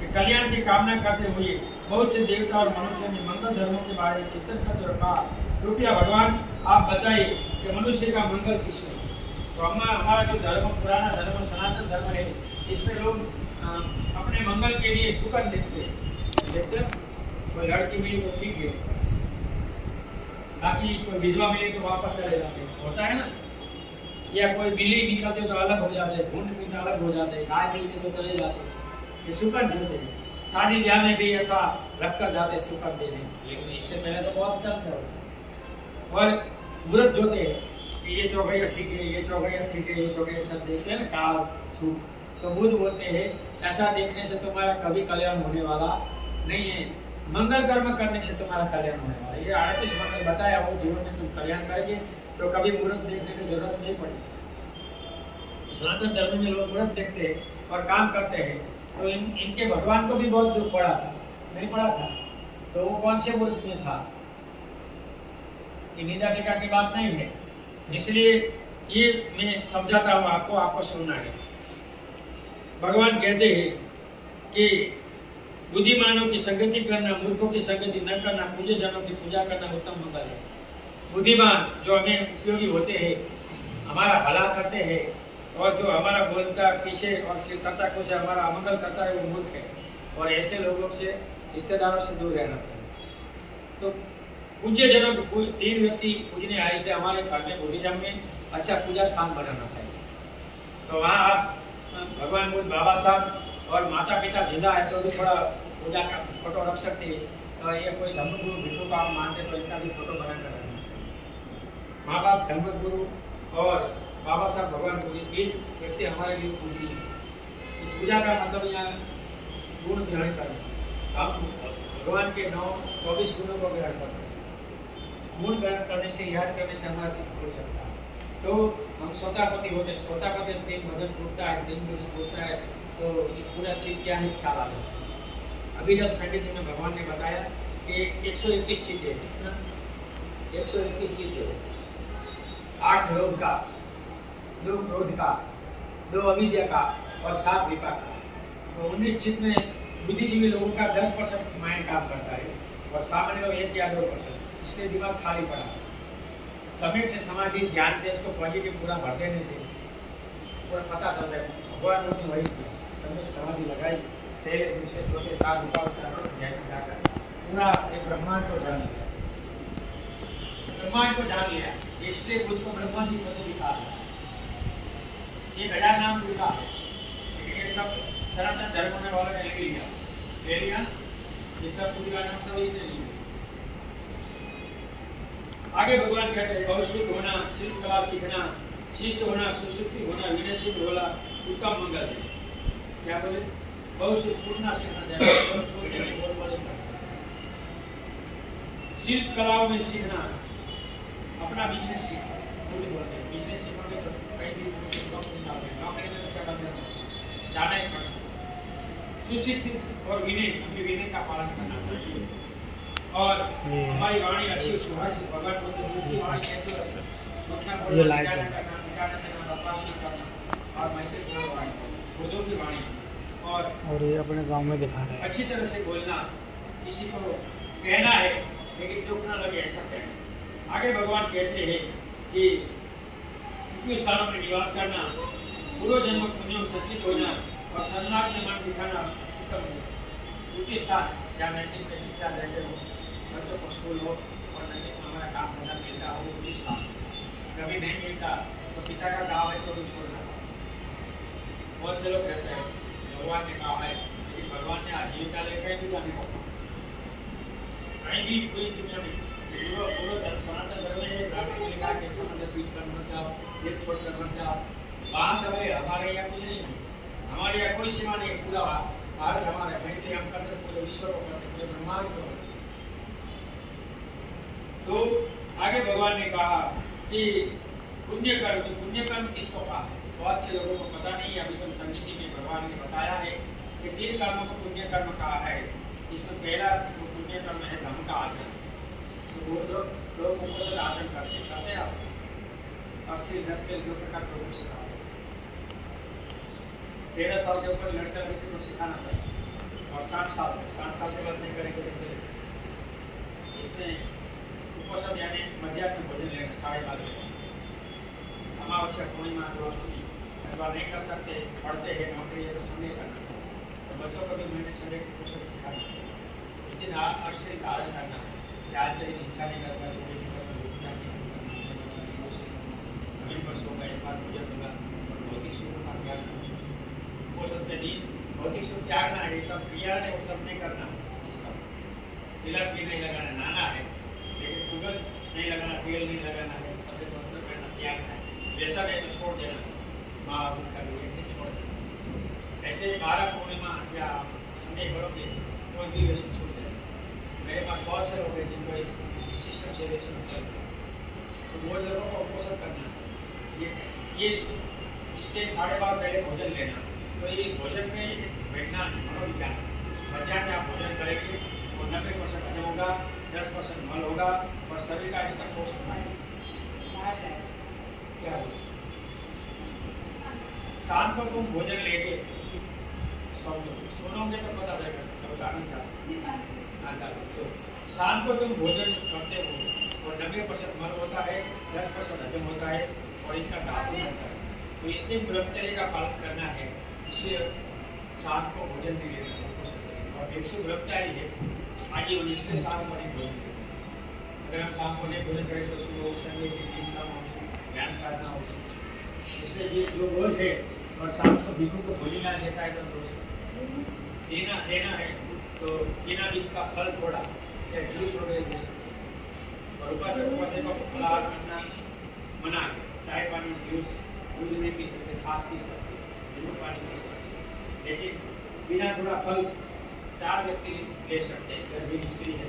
कि कल्याण की कामना करते हुए बहुत से देवता और मनुष्य ने मंगल धर्मों के बारे में चिंतन करते और कहा, कृपया भगवान आप बताइए कि मनुष्य का मंगल किसमें? तो हमारा जो धर्म, पुराना धर्म, सनातन धर्म है, इसमें लोग अपने मंगल के लिए सुकन देखते हैं। कोई लड़की मिली तो ठीक है, बाकी कोई विधवा मिली तो वापस चले जाते, होता है ना। या कोई बिल्ली निकलते तो अलग हो जाते, भूंड मिलते अलग हो जाते, गाय मिलते तो चले जाते, ये सुकन देते हैं। शादी ब्याह में भी ऐसा रख कर जाते सुकन देने, लेकिन इससे पहले तो बहुत चलते हो। और मुहूर्त जोते हैं, ये चौकैया ठीक है, ये चौकैया ठीक है, ये चौकैया सब देखते हैं ना, काल सूख। तो बुद्ध बोलते हैं ऐसा देखने से तुम्हारा कभी कल्याण होने वाला नहीं है, मंगल कर्म करने से तुम्हारा कल्याण होने वाला है। ये 38 मंगल बताया, वो जीवन में तुम कल्याण करेंगे तो कभी मुहूर्त देखने की जरूरत नहीं पड़ेगी। सनातन धर्म में लोग मुहूर्त देखते हैं और काम करते हैं, तो इनके भगवान को भी बहुत दुख पड़ा था, नहीं पड़ा था? तो वो कौन से मुहूर्त में था? ये निंदा टीका की बात नहीं है, इसलिए ये मैं समझाता हूँ आपको, आपको सुनना है। भगवान कहते हैं कि बुद्धिमानों की संगति करना, मूर्खों की संगति न करना, पूज्य जनों की पूजा करना उत्तम मंगल है। बुद्धिमान जो हमें उपयोगी होते हैं, हमारा भला करते हैं, और जो हमारा बोलता पीछे और करता कुछ हमारा अमंगल करता है, वो मूर्ख है। और ऐसे लोगों से, रिश्तेदारों से दूर रहना चाहिए। तो पूज्य जनों को 3 व्यक्ति पूजने आए, इसलिए हमारे घर में बुद्धिज्म में अच्छा पूजा स्थान बनाना चाहिए। तो वहाँ आप भगवान बुद्ध, बाबा साहब और माता पिता जिंदा है तो भी थोड़ा पूजा का फोटो रख सकते हैं। तो ये कोई धर्मगुरु भिक्षु को आप मानते तो इनका भी फोटो बनाकर रखना चाहिए। माँ बाप, धर्मगुरु और बाबा साहब, भगवान बुद्ध, ये व्यक्ति हमारे लिए पूजनीय है। पूजा का मतलब यहाँ गुण ग्रहण करना, हम भगवान के 24 गुणों को ग्रहण करते हैं। गुण ग्रहण करने से, याद करने से हमारा चित्त खुल सकता है। तो हम स्वतापति होते हैं, स्वतापति दिन भजन टूटता है, दिन भजन टूटता है, तो ये पूरा चीज क्या है ख्याल आ जाता है। अभी जब संगीत में भगवान ने बताया कि 121 चीजें हैं, 121 चीजें, 8 लोभ का, 2 क्रोध का, 2 अविद्या का और 7 विपाक का। तो 19 चित्त में बुद्धिजीवी लोगों का 10% माइंड काम करता है और सामान्य लोग 1 या 2%, इसलिए दिमाग खाली पड़ा है। समय से, समाधि, ध्यान से इसको पॉजिटिव पूरा भर देने से पूरा पता चलता है। भगवान ने वही किया, समय समाधि लगाई, पहले दूसरे छोटे 4 उपाय जाकर पूरा एक ब्रह्मांड को जान लिया, ब्रह्मांड को जान लिया। इसलिए बुद्ध को ब्रह्मा जी को लिखा है, 1000 नाम लिखा है, लेकिन ये सब सनातन धर्म में वालों ने ले लिया, ये सब बुद्ध का नाम सब इसने लिया। आगे भगवान कहते हैं बहुश्रुत होना, शिल्प कला सीखना, शिष्ट होना, सुश्रुति होना, विनयशील होना उत्तम मंगल है। क्या बोले? बहुश्रुत सुनना सीखना चाहिए, शिल्प कलाओं में सीखना, अपना बिजनेस सीखना। बोलते हैं बिजनेस सीखोगे तो कहीं भी नौकरी में तो क्या बन जाता है, जाना ही पड़ता। सुशिक्षित और विनय, अपने विनय का पालन करना चाहिए। और हमारी वाणी अच्छी सुभाष भगवान को वाणी कैसे ये लाइक की वाणी और ये अपने गांव में दिखा रहे हैं। अच्छी तरह से बोलना, किसी को कहना है लेकिन दुख न लगे ऐसा कहना। आगे भगवान कहते हैं कि उपयुक्त स्थानों में निवास करना, पूर्व जन्म पुण्यों सचित होना और सन्नाट में मन दिखाना उत्तम है। उचित स्थान जहाँ रहते हो, बच्चों को स्कूल हो, और नहीं हमारा काम धंधा मिलता हो वो उचित काम, कभी नहीं मिलता तो पिता का गाँव है तो भी छोड़ना। बहुत से लोग कहते हैं भगवान ने कहा है, लेकिन भगवान ने आजीविका लेकर भी जाने को कहीं भी कोई दुनिया में पूरा सनातन धर्म में एक राष्ट्र लिखा के समुद्र पीट कर मत जाओ, ये छोड़ कर मत जाओ। वहाँ सब है, हमारे यहाँ कुछ नहीं है, हमारे यहाँ कोई सीमा नहीं, पूरा भारत हमारा है, हम करते पूरे विश्व को करते, पूरे ब्रह्मांड को। तो आगे भगवान ने कहा कि पुण्य कर्म किसको कहा? बहुत से लोगों को पता नहीं, अभी तो संगीति में भगवान ने बताया है कि 3 कर्मों को पुण्य कर्म कहा है। इसमें पहला पुण्य कर्म है धर्म का आचरण। तो वो लोग कुशल आचरण करते हैं आप 80-10 2 प्रकार के कुशल आचरण 13 साल के ऊपर लड़का लड़की को सिखाना चाहिए और 60 साल के बाद नहीं करेंगे तो चलेगा। इसमें कुपोषण यानी मध्याह्न भोजन लेना 12:30 अमावस्या पूर्णिमा नहीं कर सकते, पढ़ते हैं, नौकरी है तो संडे करना है। तो बच्चों को भी मैंने संडे को कुशल सिखाना है। उस दिन अश्लील का आदर करना है कि आज कहीं हिंसा नहीं करता, चोरी नहीं करता, लूटना नहीं करता, जमीन पर सो गए, एक बार भोजन होगा और भौतिक सुख का त्याग करना। कुपोषण के दिन भौतिक सुख त्यागना है, ये सब क्रिया है वो सब नहीं करना। ये सब तिलक भी नहीं लगाना, नाना है लेकिन सुगंध नहीं लगाना, तेल नहीं लगाना है, सफेद वस्त्र पहनना त्यागना है। जैसा है तो छोड़ देना, माँ बाप का लिए छोड़ देना। ऐसे 12 पूर्णिमा या संडे करोगे कोई भी व्यसन छोड़ देना। मेरे पास बहुत से लोग हैं जिनको इस सिस्टम से व्यसन चल रहा है, तो वो लोगों को पोषण करना चाहिए। ये इसके 12:30 पहले भोजन लेना। तो ये भोजन में बैठना मनोविज्ञान, मध्याह्न आप भोजन करेंगे तो 90% हजम होगा, 10% मल होगा और शरीर का इसका पोषण पाएगा। क्या होगा? शाम को तुम भोजन लेके सोनोगे तो पता चलेगा, तो शाम को तुम भोजन करते हो और 90% मल होता है, 10% हजम होता है और इनका धातु होता है। तो इसलिए ब्रह्मचर्य का पालन करना है, इसलिए शाम को भोजन नहीं लेना। और एक से ब्रह्मचारी है आगे 19 से शाम को नहीं भोजन करें। अगर हम शाम को नहीं भोजन करें तो सुबह संडे की दिन काम होगी, ज्ञान साधना होगी। इसलिए ये जो रोज है और शाम को भिक्षु को भोजन देता है तो रोज देना है, तो बिना बीज का फल थोड़ा या जूस वगैरह दे सकते। और उपासक को फलाहार करना मना है, चाय पानी जूस दूध नहीं पी सकते, छाछ पी सकते, नींबू पानी पी सकते, लेकिन बिना थोड़ा फल 4 व्यक्ति ले सकते हैं। गर्भवती स्त्री है,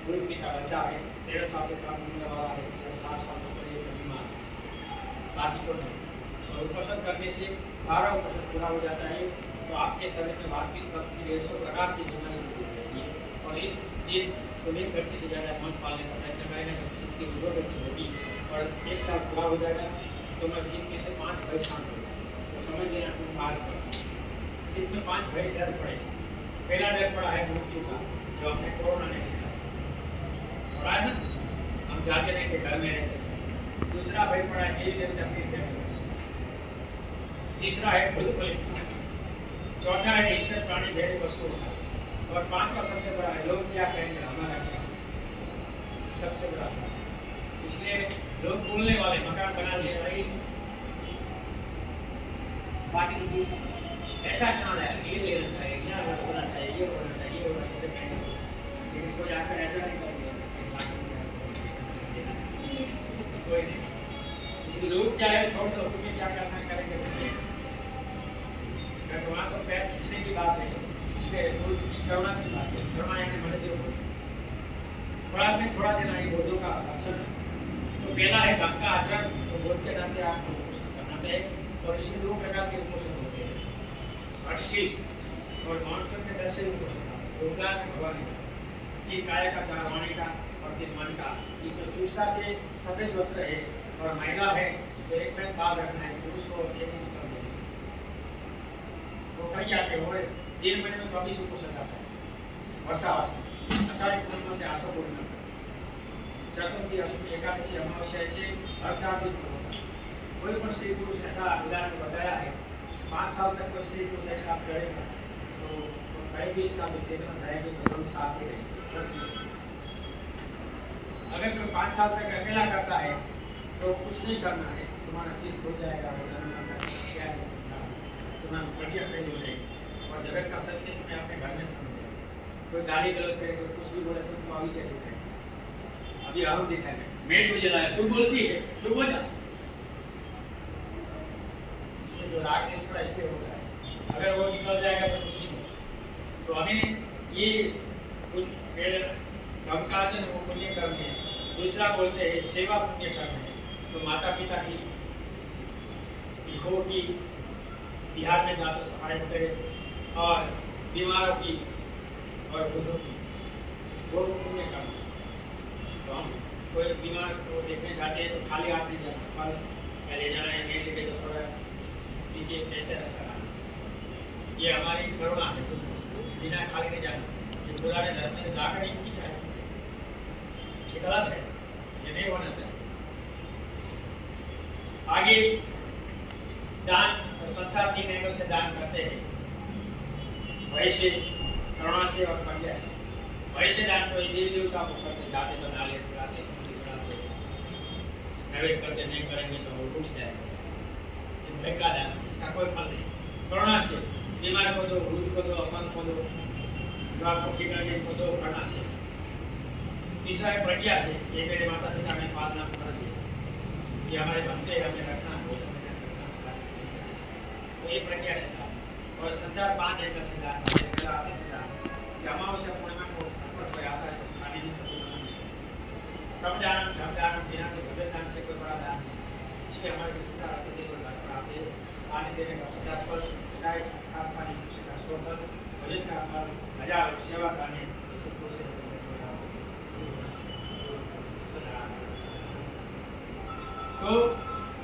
कोई पिता बच्चा है, 13 साल से कम उम्र वाला है, 60 साल तक ये बीमार, बाकी को नहीं। और उपोषण करने से 12% पूरा हो जाता है तो आपके शरीर में बाकी 150 प्रकार की बीमारी होती है। और इस दिन तो 1 व्यक्ति से ज़्यादा मन पालने का प्रयत्न करेगा, इसकी 2 व्यक्ति होगी और 1 साल पूरा हो जाएगा तो मैं जिनमें से 5 भय शांत होगा। तो समझ लेना तुम बात कर जिनमें 5 भय डर पड़े। पहला डर पड़ा है मृत्यु का, जो हमने कोरोना ने देखा पड़ा है ना, हम जाते नहीं थे, घर में रहते। दूसरा भय पड़ा है देवी देवता की, तीसरा है भूत, चौथा है ईश्वर प्राणी जैसे वस्तु, और 5वां सबसे बड़ा है लोग क्या कहेंगे हमारा क्या, सबसे बड़ा। इसलिए लोग बोलने वाले मकान बना ले भाई पार्टी ऐसा कहाँ है, ये लेना चाहिए, यहाँ होना चाहिए, ये होना चाहिए, ये होना चाहिए कहेंगे, लेकिन कोई आकर ऐसा नहीं करेंगे कोई नहीं। इसलिए लोग क्या है छोड़ दो, तुम्हें क्या करना है करेंगे। वहाँ तो पैर खींचने की बात है, इसलिए करुणा की बात है। करुणा यानी मदद थोड़ा देना ये बोधों का लक्षण है। तो पहला है धर्म का आचरण, तो बोध के नाते आपको पोषण करना चाहिए। और इसमें 2 प्रकार के पोषण होते हैं, अर्शी और मानसून के 10 से पोषण योगदान में भगवान की काया का, चारवाणी का और 3 मन का। ये तो चूस्ता से सफेद वस्त्र है और महिला है तो 1 मिनट बाल रखना है, पुरुष को 1 इंच कर देना। तो कहीं आके हो 3 महीने में 24 पोषण जाता है। आषाढ़ी पूर्णिमा से आशा पूर्णिमा, चतुर्थी, अष्टमी, एकादशी, अमावस्या से हर 4 दिन होता है। कोई पण स्त्री पुरुष ऐसा उदाहरण बताया है 5 साल तक कोई स्त्री पुरुष एक साथ करेगा तो कहीं भी इसका विच्छेदन रहेगी तो दोनों साथ ही रहेंगे। अगर कोई 5 साल तक अकेला करता है तो कुछ नहीं करना है, तुम्हारा चित्त हो जाएगा, क्या है संसार, तुम्हारा बढ़िया फेल हो जाएगी। और जगत का सत्य तुम्हें अपने घर में समझे। कोई गाली गलत करे, कोई कुछ भी बोले, तुमको अभी क्या दिखाएगा, अभी राहुल दिखाएगा, मैं तुझे लाया, तू बोलती है, तू बोला। इसलिए जो राग देश पर ऐसे होता है, अगर वो निकल जाएगा तो कुछ नहीं होगा। तो हमें ये धर्मकार्य वो पुण्य करने हैं। दूसरा बोलते हैं सेवा पुण्य करने हैं। तो माता पिता की हो की बिहार में जाकर सफाई करें और बीमारों की और बुद्धों की वो पुण्य करना। तो हम कोई बीमार को देखने जाते हैं तो खाली हाथ नहीं जाना, फल पहले जाना है, नहीं लेके तो थोड़ा दीजिए, पैसे रखना। ये हमारी करुणा है, बिना खाली नहीं जाना। ये पुराने धर्म में जाकर ही पीछा है, ये गलत है, ये नहीं होना चाहिए। आगे दान और संसार 3 एंगल से दान करते हैं, वैसे करुणा से और प्रज्ञा से। वैसे दान तो देवी देवता को करते, जाते तो नाले चढ़ाते, नैवेद्य करते, नहीं करेंगे तो वो रुक जाएगा। भय का दान, इसका कोई फल नहीं। करुणा से बीमार को दो, वृद्ध को दो, अपंग को दो, जो आपको ठीक लगे को दो, करुणा से। तीसरा है प्रज्ञा से, ये मेरे माता पिता ने पालना कर दिया, ये हमारे बनते हैं, हमें रखना हो, तो ये प्रज्ञा से दान। और संसार 5 एंगल से दान, अमावस्या पूर्णिमा को आता है, तो खाने की सब दान, धर्म दान, बिना तो भगत दान से कोई बड़ा दान नहीं। इसलिए हमारे रिश्तेदार आते थे, कोई घर आते, पानी देने का 50 पल, चाय साफ पानी दूसरे का 100 पल, भजन का फल 1000, सेवा करने ऐसे दूसरे। तो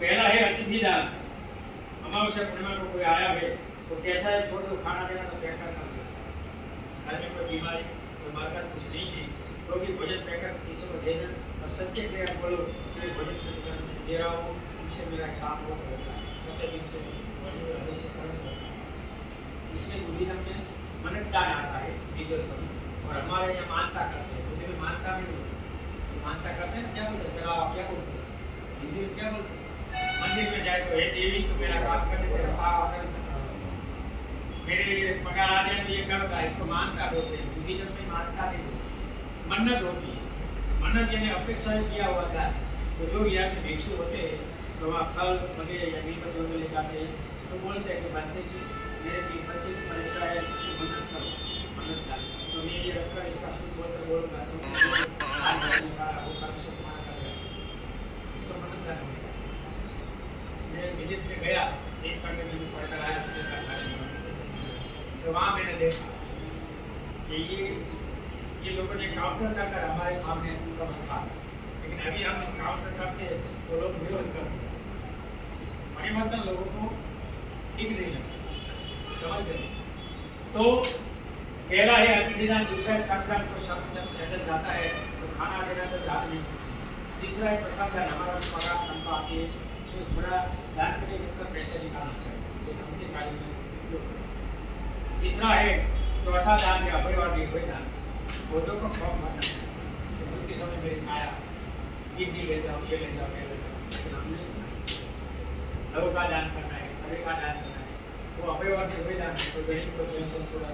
पहला है अतिथि दान। अमावस्या पूर्णिमा को कोई आया है तो कैसा है, छोड़ दो, खाना देना तो पैक कर दो। घर में कोई बीमारी, कोई माता कुछ नहीं है तो भी भोजन पैकर किसी को देना और सत्य क्रिया बोलो कि भोजन दे रहा हूँ, उनसे मेरा काम हो होता है, सच्चे दिन से इसलिए बुद्धि में मनन दान आता है और हमारे यहाँ मानता करते हैं। बुद्धि में मानता नहीं होती, मानता करते हैं क्या बोलते, चलो आप क्या बोलते, हिंदी में क्या बोलते, मंदिर में जाए तो हे देवी तो मेरा काम करने तेरा मेरे लिए पगार आ जाए तो ये करता, इसको मानता बोलते हैं। बुद्धिज्म में मानता नहीं होती, मन्नत होती है। मन्नत यानी अपेक्षा किया हुआ था। तो जो यहाँ के भिक्षु होते हैं तो वहाँ फल वगैरह या नीमत वगैरह ले जाते हैं, तो बोलते हैं कि बनते कि मेरे भी बच्चे की परीक्षा है, इसकी मन्नत करो, मन्नत डाल तो मैं ये रखकर इसका सुख बोलकर बोलूँगा तो इसको मन्नत डाल। मैं विदेश में गया, एक करके मैंने पढ़कर आया, तो वहाँ मैंने देखा कि ये लोगों ने काउंटर करकर हमारे सामने सब रखा, लेकिन अभी हम काउंटर करते तो लोग विरोध करते। परिवर्तन लोगों को ठीक नहीं लगता, समझ गए। तो पहला है अतिथि दान, दूसरा है संदान, को पैदल जाता है तो खाना देना तो जाता नहीं। तीसरा है प्रथम दान, हमारा पगार तनख्वाह आती है, उसमें थोड़ा दान के लिए पैसे निकालना चाहिए। तीसरा है चौथा दान या परिवार की कोई दान, पौधों को फॉर्म भरना है। तो उनके समय मेरी माया किडनी ले जाओ, ये ले जाओ, ये ले जाओ, लेकिन हमने लव का दान करना है, शरीर का दान करना है, वो अपरिवार के हुए दान है। तो गरीब को कैंसर छोड़ा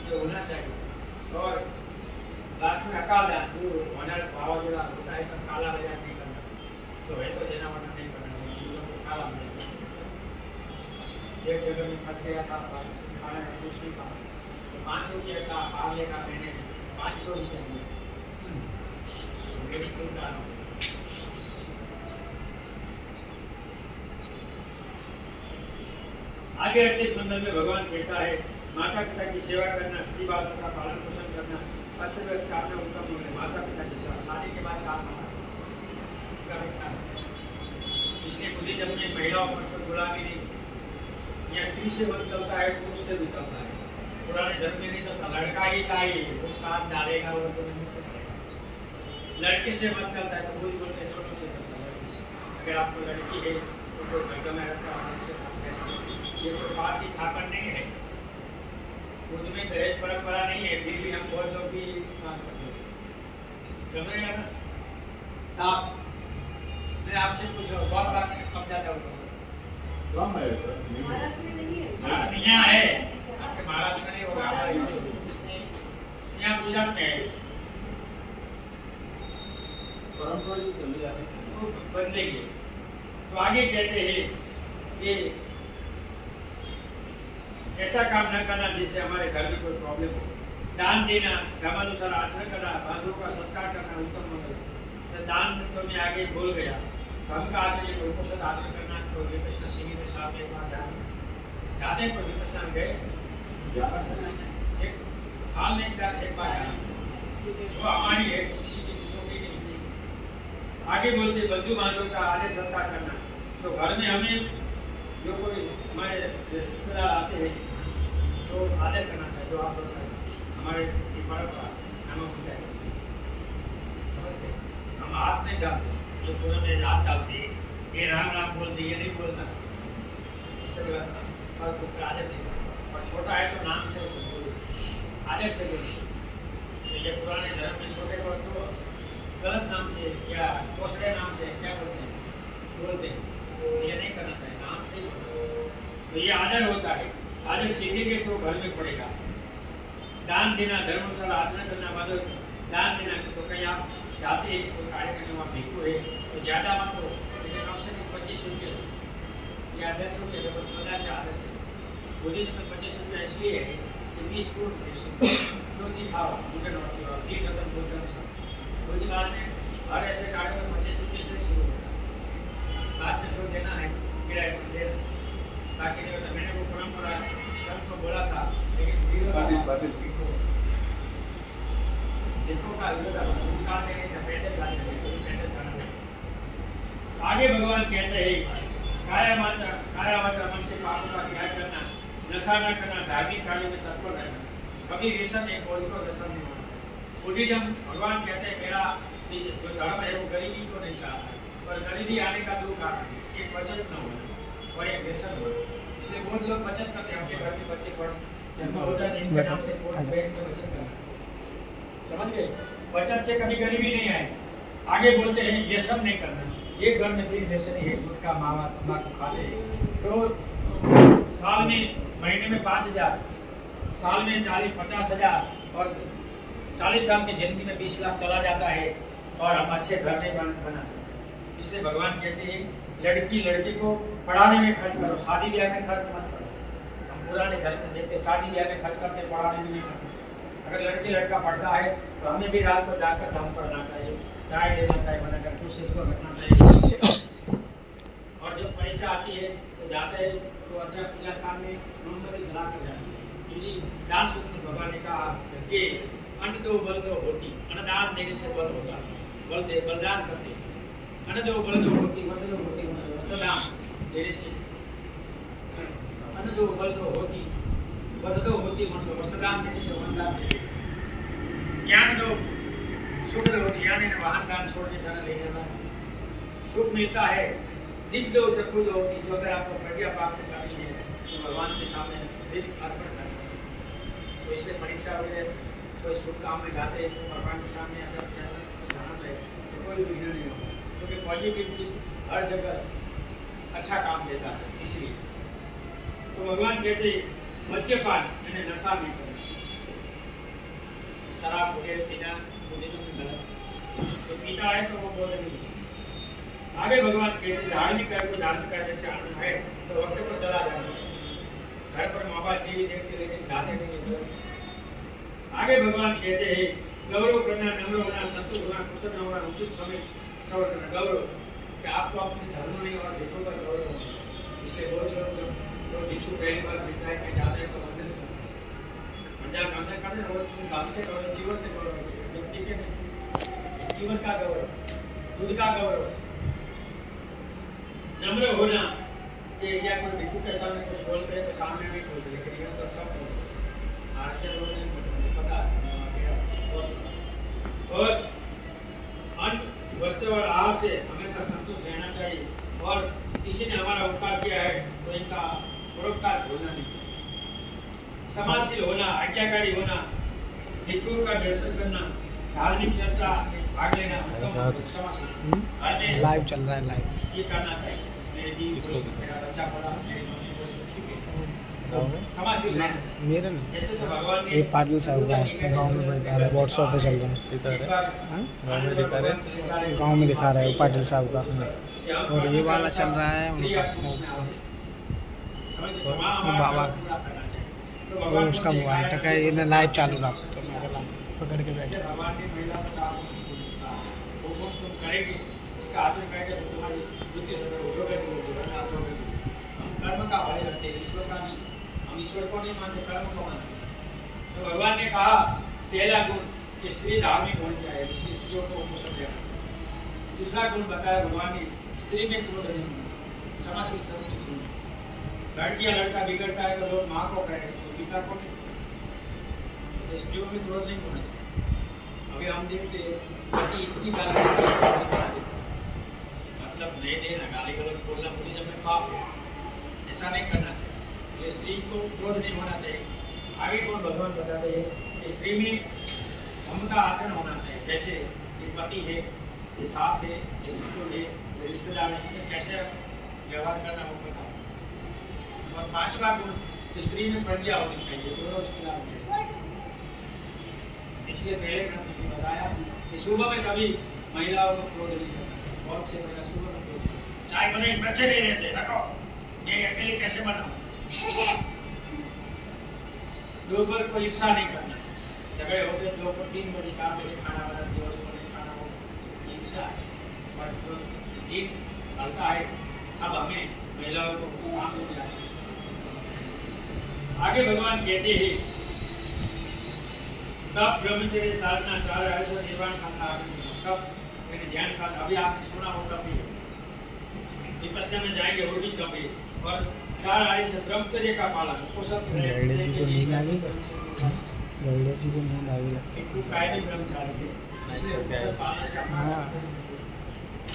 ये होना चाहिए। और लास्ट में अकाल दान, जो वनर भाव जोड़ा होता है तो काला बाजार नहीं करना, जो है तो देना वरना नहीं करना, काला बाजार। एक जगह में फंस गया था, खाना है कुछ नहीं खाना, तो 5 रुपये का भाव लेगा, मैंने 500 रुपये दिए। आगे रखते संदर्भ में भगवान कहता है माता पिता की सेवा करना, स्त्री बालों का पालन पोषण करना, अस्त व्यस्त आपने उत्तम होने, माता पिता की सेवा शादी के बाद 7 महीना। इसलिए बुद्धिज्म में महिलाओं पर गुलामी नहीं, या स्त्री से मन चलता है, पुरुष से भी चलता है। पुराने धर्म में नहीं चलता, लड़का ही चाहिए, वो साथ डालेगा वो तो नहीं करेगा। लड़के से मन चलता है तो बुद्ध बोलते हैं दोनों से चलता है। अगर आपको लड़की है तो कोई घर में रहता है, ये कोई बात की थापन नहीं है, बुद्ध में दहेज परंपरा नहीं है, फिर भी हम बहुत लोग भी इस्तेमाल करते हैं। समझ गया ना साहब? मैं आपसे पूछ रहा हूँ, बहुत बात समझाता हूँ। कम है सर, नहीं है। यहाँ है, आपके महाराष्ट्र में नहीं होगा, हमारे यहाँ गुजरात में है। परंपरा जो चली आ रही है, तो बदलेंगे। तो आगे कहते हैं कि ऐसा काम न करना जिससे हमारे घर में कोई प्रॉब्लम हो। दान देना, धर्मानुसार आचरण करना, बंधुओं का सत्कार करना उत्तम मंगल। तो दान तो मैं आगे बोल गया। धर्म का आचरण, लोगों से आचरण करना, तो विपश्यना सिंह के साथ एक बार जाते हैं, तो विपश्यना में गए जाना है। एक साल में एक बार जाना, वो हमारी है, किसी की दूसरों की नहीं। आगे बोलते बंधु बांधवों का आदर सत्कार करना। तो घर में हमें जो कोई हमारे रिश्तेदार आते हैं तो आदर करना चाहिए, जो आप लोग हमारे परंपरा नमक होता है। समझते? हम हाथ नहीं चलते, जो तुरंत हाथ चलते ये राम राम बोलते, ये नहीं बोलना, इससे सर को आदर नहीं करना। और छोटा है तो नाम से बोलो, आदर से बोलो। तो ये पुराने धर्म में छोटे को तो गलत नाम से या दूसरे नाम से क्या बोलते हैं, ये नहीं करना चाहिए, नाम से बोलो। तो ये आदर होता है। आदर सीखेंगे तो घर में पड़ेगा। दान देना, धर्मानुसार आचरण करना, मतलब दान देना। तो कहीं आप जाते हैं तो कार्य करने वहाँ भिक्षु है तो ज़्यादा मत हो, लेकिन कम से कम 25 रुपये या 10 रुपये तो बस सदा से आदर से। बुद्धि में 25 रुपये इसलिए है कि 20 फ्रूट दो दिखाओ मुझे नोट किया 3 खत्म भोजन सब रोजगार में हर ऐसे कार्य में 25 रुपये से शुरू होता है। बाद में जो देना है किराए पर देना, बाकी नहीं होता। मैंने वो परंपरा सब को बोला था, लेकिन देखो का आगे भगवान कहते हैं काया वाचा मन से पापों का त्याग करना, नशा न करना, धार्मिक कार्य में तत्पर रहना, कभी व्यसन एक बोल को व्यसन नहीं होना। बुद्धिज्म भगवान कहते हैं मेरा जो धर्म है वो गरीबी को नहीं चाहता, पर गरीबी आने का दो कारण है, एक बचत न होना और एक व्यसन होना। इसलिए बहुत लोग बचत करते हैं, अपने घर में बच्चे पढ़ जन्म होता है इनके नाम से बैंक में बचत करना। समझ गए? बचत से कभी गरीबी नहीं आए। आगे बोलते हैं ये सब नहीं करना। एक घर में 3 जैसे नहीं है, गुटखा मावा तम्बाकू खाते हैं तो साल में महीने में 5,000, साल में 40-50 हज़ार और 40 साल की जिंदगी में 20 लाख चला जाता है और हम अच्छे घर नहीं बना सकते। इसलिए भगवान कहते हैं लड़की को पढ़ाने में खर्च करो, शादी ब्याह में खर्च मत करो। हम पुराने घर में देखते शादी ब्याह में खर्च करते, पढ़ाने में नहीं करते। अगर लड़का पढ़ता है तो हमें भी रात को जाकर धर्म पढ़ना चाहिए, चाय लेना चाहिए, बनाकर कुछ इसको रखना चाहिए। और जब परीक्षा आती है तो जाते हैं तो अच्छा पूजा स्थान में मोमबत्ती जला कर जाते हैं, क्योंकि दान सूत्र में भगवान ने कहा कि अन्न दो बल दो होती, अन्नदान देने से बल होता, बलिदान करते। अन्न दो बल दो होती, वस्त्रदान देने से, अन्न दो बल दो होती, वस्त्रदान देने से वरदान देते। ज्ञान दो सुख दो होती, यानी वाहन दान छोड़ने जाना ले जाना सुख मिलता है। दिव्य दो चक्षु दो होती, जो अगर आपको प्रज्ञा प्राप्त करनी है तो भगवान के सामने दिव्य अर्पण करना। तो इसलिए परीक्षा वगैरह कोई शुभ काम में जाते हैं तो भगवान के सामने अगर जाना है तो कोई विघ्न नहीं होगा, क्योंकि पॉजिटिविटी हर जगह अच्छा काम देता है। इसलिए तो भगवान कहते मद्यपान यानी नशा नहीं करना, शराब वगैरह पीना में गलत, तो पीता है तो वो बोल नहीं। आगे भगवान कहते धार्मिक कार्य को धार्मिक कार्य से आनंद है तो वक्त पर चला जाना। घर पर मोबाइल टीवी देखते लेकिन जाते नहीं है। आगे भगवान कहते हैं गौरव करना, नम्र होना, संतुष्ट होना, कृतज्ञ होना, उचित समय सवर करना। गौरव कि आपको अपने धर्म नहीं और भिक्षु पर गौरव होना। इसलिए बहुत लोग जो भिक्षु पहली बार विद्यालय में जाते हैं तो वंदन करते हैं, धर्म से गौरव, जीवन से गौरव, व्यक्ति के जीवन का गौरव, दूध का गौरव। नम्र होना कि या कोई भिक्षु के सामने कुछ बोलते हैं तो सामने नहीं बोलते, लेकिन यह तो सब आश्चर्य लोग नहीं बोलते, पता है। और अन्न वस्त्र और आहार से हमेशा संतुष्ट रहना चाहिए, और किसी ने हमारा उपकार किया है तो इनका परोपकार भूलना नहीं चाहिए। समाजशील होना, आज्ञाकारी होना, भिक्षुओं का दर्शन करना, धार्मिक चर्चा भाग लेना समाशील लाइव चल रहा है लाइव। ये करना चाहिए। मेरे दी मेरा बच्चा पड़ा मेरी मम्मी को ठीक है समाशील रहना चाहिए। मेरे नहीं, जैसे तो भगवान ने ये पाटिल साहब का है, गाँव में दिखा रहा है, व्हाट्सएप पे चल रहा है, गाँव में दिखा रहा है पाटिल साहब का। और ये वाला चल रहा है उनका वो बाबा का, वो उसका मोबाइल तक है, ये लाइव चालू रहा तो मैं बोला पकड़ के बैठे। भगवान ने महिला को काम वो तुम करेगी उसका आदर करके तो तुम्हारी बुद्धि से होगा कि वो जीवन आप लोग हम कर्म का भाई रखते हैं, ईश्वर का नहीं। हम ईश्वर को नहीं मानते, कर्म को मानते। तो भगवान ने कहा पहला गुण कि स्त्री धार्मिक होनी चाहिए, इसलिए स्त्रियों को पोषण देना। दूसरा गुण बताया भगवान ने स्त्री में क्रोध नहीं होना, समाशील सबसे सुन। लड़की या लड़का बिगड़ता है तो लोग माँ को कहेंगे तो पिता को नहीं। तो स्त्रियों में क्रोध नहीं होना चाहिए। अभी हम देखते पति इतनी गाली मतलब नहीं देना, गाली गलौज बोलना पूरी जब में पाप है, ऐसा नहीं करना चाहिए। तो स्त्री को क्रोध नहीं होना चाहिए। आगे कौन भगवान बताते हैं कि स्त्री में ममता आचरण होना चाहिए। जैसे ये पति है, ये सास है, ये ससुर है, ये रिश्तेदार है, कैसे व्यवहार करना वो पता। और पांचवा गुण स्त्री में प्रज्ञा होनी चाहिए, दोनों रिश्तेदार होने। इसलिए पहले ग्रंथ में बताया कि सुबह में कभी महिलाओं को क्रोध नहीं करना। बहुत से महिला सुबह में क्रोध, चाय बने बच्चे नहीं रहते, रखो ये अकेले कैसे बनाओ। दोपहर को ईर्षा नहीं करना। झगड़े होते दोपहर 3 बजे 4 बजे खाना बनाते और खाना हो, ईर्षा है। पर दिन हल्का है, अब हमें महिलाओं को काम मिल जाए। आगे भगवान कहते हैं तब ब्रह्मचर्य साधना 4 आयुष निर्वाण का साधन। तब मैंने ध्यान साधना अभी आपने सुना हो कभी विपस्या में जाएंगे वो भी कभी। और 4 आयुष ब्रह्मचर्य का पालन वो सब गैडे जी को नींद आ गई, गैडे जी को नींद आ गई लगती है। एक कायदे ब्रह्मचारी थे, इसलिए वो सब पालन से अपना हाँ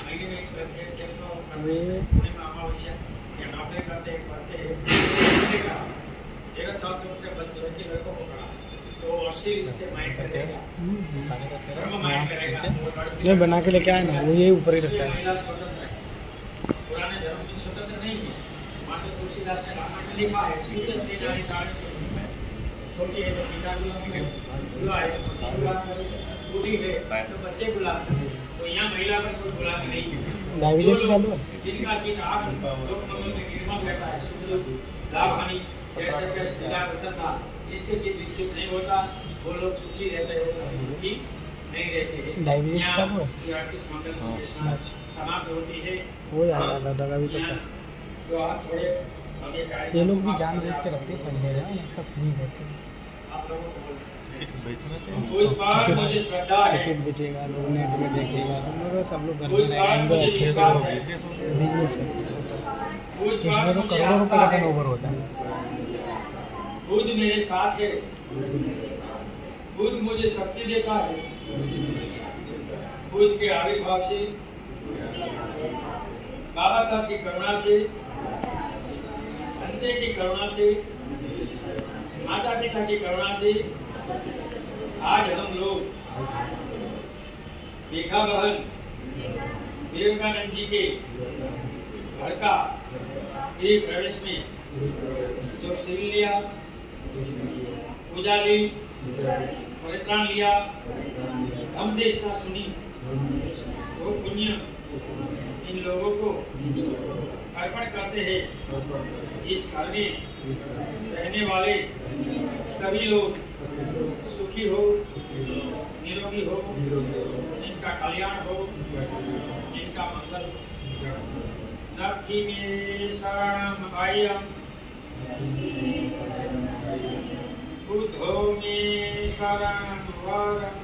महीने में एक तो वे पूर्णिमा अमावस्या या नौकरी करते हैं पढ़ते हैं। एक साथ उनके बच्चे लड़कों को पढ़ा तो अस्सी इसके माइंड करेगा, कर्म माइंड करेगा। नहीं बना के लेके आए ना, वो ये ऊपर ही रखता है। महिला स्वतंत्र है, पुराने धर्म में स्वतंत्र नहीं है। माता तुलसीदास ने रामायण में लिखा है सूर्य स्त्री नारी तारे छोटी है तो पिता बुला है, बूढ़ी है तो बच्चे बुला। तो यहाँ महिला पर कोई बुलाना नहीं है। डायबिटीज चालू है। जिनका की आठ लोक मंगल में निर्मल रहता है, शुद्ध लाभ हानि जैसे इससे कि विकसित नहीं होता, वो लोग सुखी रहते हैं, दुखी नहीं रहते हैं। डायबिटीज चालू है। 38 मंगल की स्नान समाप्त होती है। वो यार दादा का भी तो था। जो आप छोड़े ये लोग भी जानबूझ के रखते हैं संडे ना, सब फ्री रहते हैं। आप लोगों को कोई बात मुझे श्रद्धा है, टिकट बेचेगा, लोग नेट में देखेगा, तो लोग सब लोग घर कोई में बात रहेंगे मुझे अच्छे से, विश्वास है, बिजनेस है। कोई इसमें बात तो मुझे करोड़ों रुपए आस्था का है, टर्नओवर होता है। खुद मेरे साथ है, खुद मुझे शक्ति देता है, खुद के आविर्भाव से, बाबा साहब की करुणा से, अंते की करुणा से, माता पिता की करुणा से आज हम लोग देखा बहन विवेकानंद जी के घर का गृह प्रवेश में जो सील लिया, पूजा ली, परित्राण लिया, हम देशना सुनी, वो पुण्य इन लोगों को अर्पण करते हैं। इस घर में रहने वाले सभी लोग सुखी हो, निरोगी हो, इनका कल्याण हो, इनका मंगल हो। नखी में शरणम अयम, बुद्धो में शरणम वरम,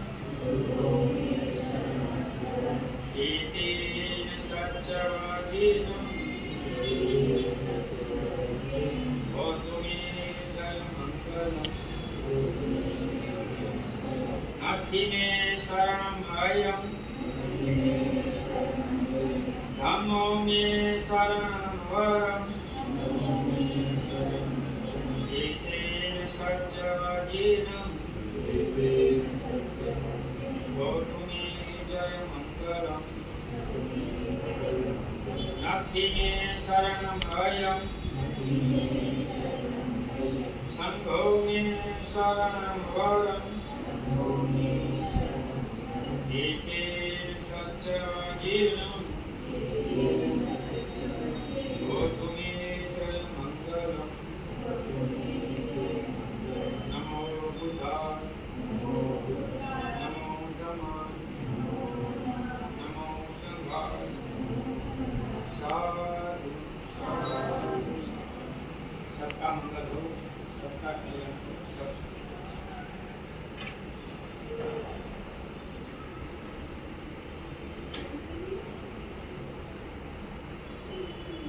एतेन सच्चवदीनम् भवतु मे जयमङ्गलम्। नखि मे शरणम् अयम्, धम्मो मे शरणं वरम्, एतेन सच्चवदीनम् भवतु मे जय मंगलम नाथी में शरणम अयम संभो में शरणम वरम एके सच्चाजीर्णम भूतु में जय मंगलम नमो बुद्धाय नमो धम्माय नमो संघाय साधु साधु सबका मंगल हो सबका कल्याण हो सब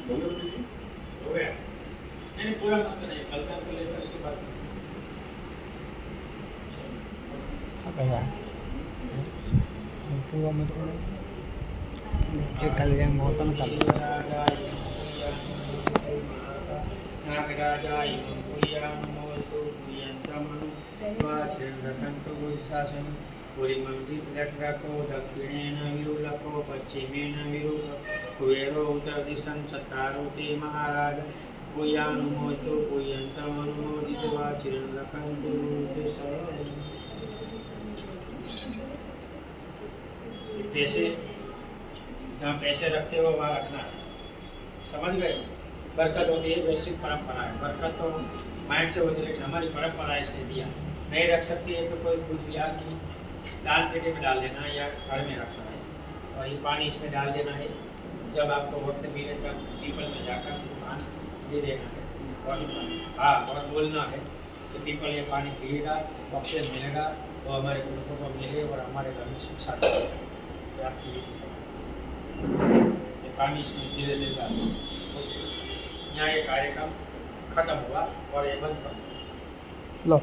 बोलो दीदी हो गया नहीं पूरा मंत्र नहीं चलता को लेकर उसके बाद पूरा मत एक कल्याण मोहतन कर नागराजाय पुय्यामोतु पुय्यन्तमनु वाचिरकन्तु बुद्धिशासन पुरीमन्दिरको दक्षिणेन विरुलको पश्चिमेन विरुल कुबेरो उत्तरदिशं चत्तारो ते महाराज पुय्यानुमोतु पुय्यन्तमनुमोदित वाचिरकन्तु बुद्धिशासन। पैसे जहाँ पैसे रखते हो वहाँ रखना है, समझ गए। बरकत होती है वैश्विक परंपरा है, बरकत तो माइंड से होती है लेकिन हमारी परंपरा इसने दिया। नहीं रख सकती है तो कोई पूछ दिया कि दाल पेटी में डाल देना है या घर में रखना है और ये पानी इसमें डाल देना है। जब आपको वक्त मिले तब पीपल में जाकर पानी दे देना है और बोलना है कि पीपल ये पानी पिएगा, ऑक्सीजन मिलेगा तो हमारे गुरुओं को मिले और हमारे घर में सुख शांति आपकी ये पानी इसमें धीरे देगा। यहाँ ये कार्यक्रम खत्म हुआ और ये बंद कर लो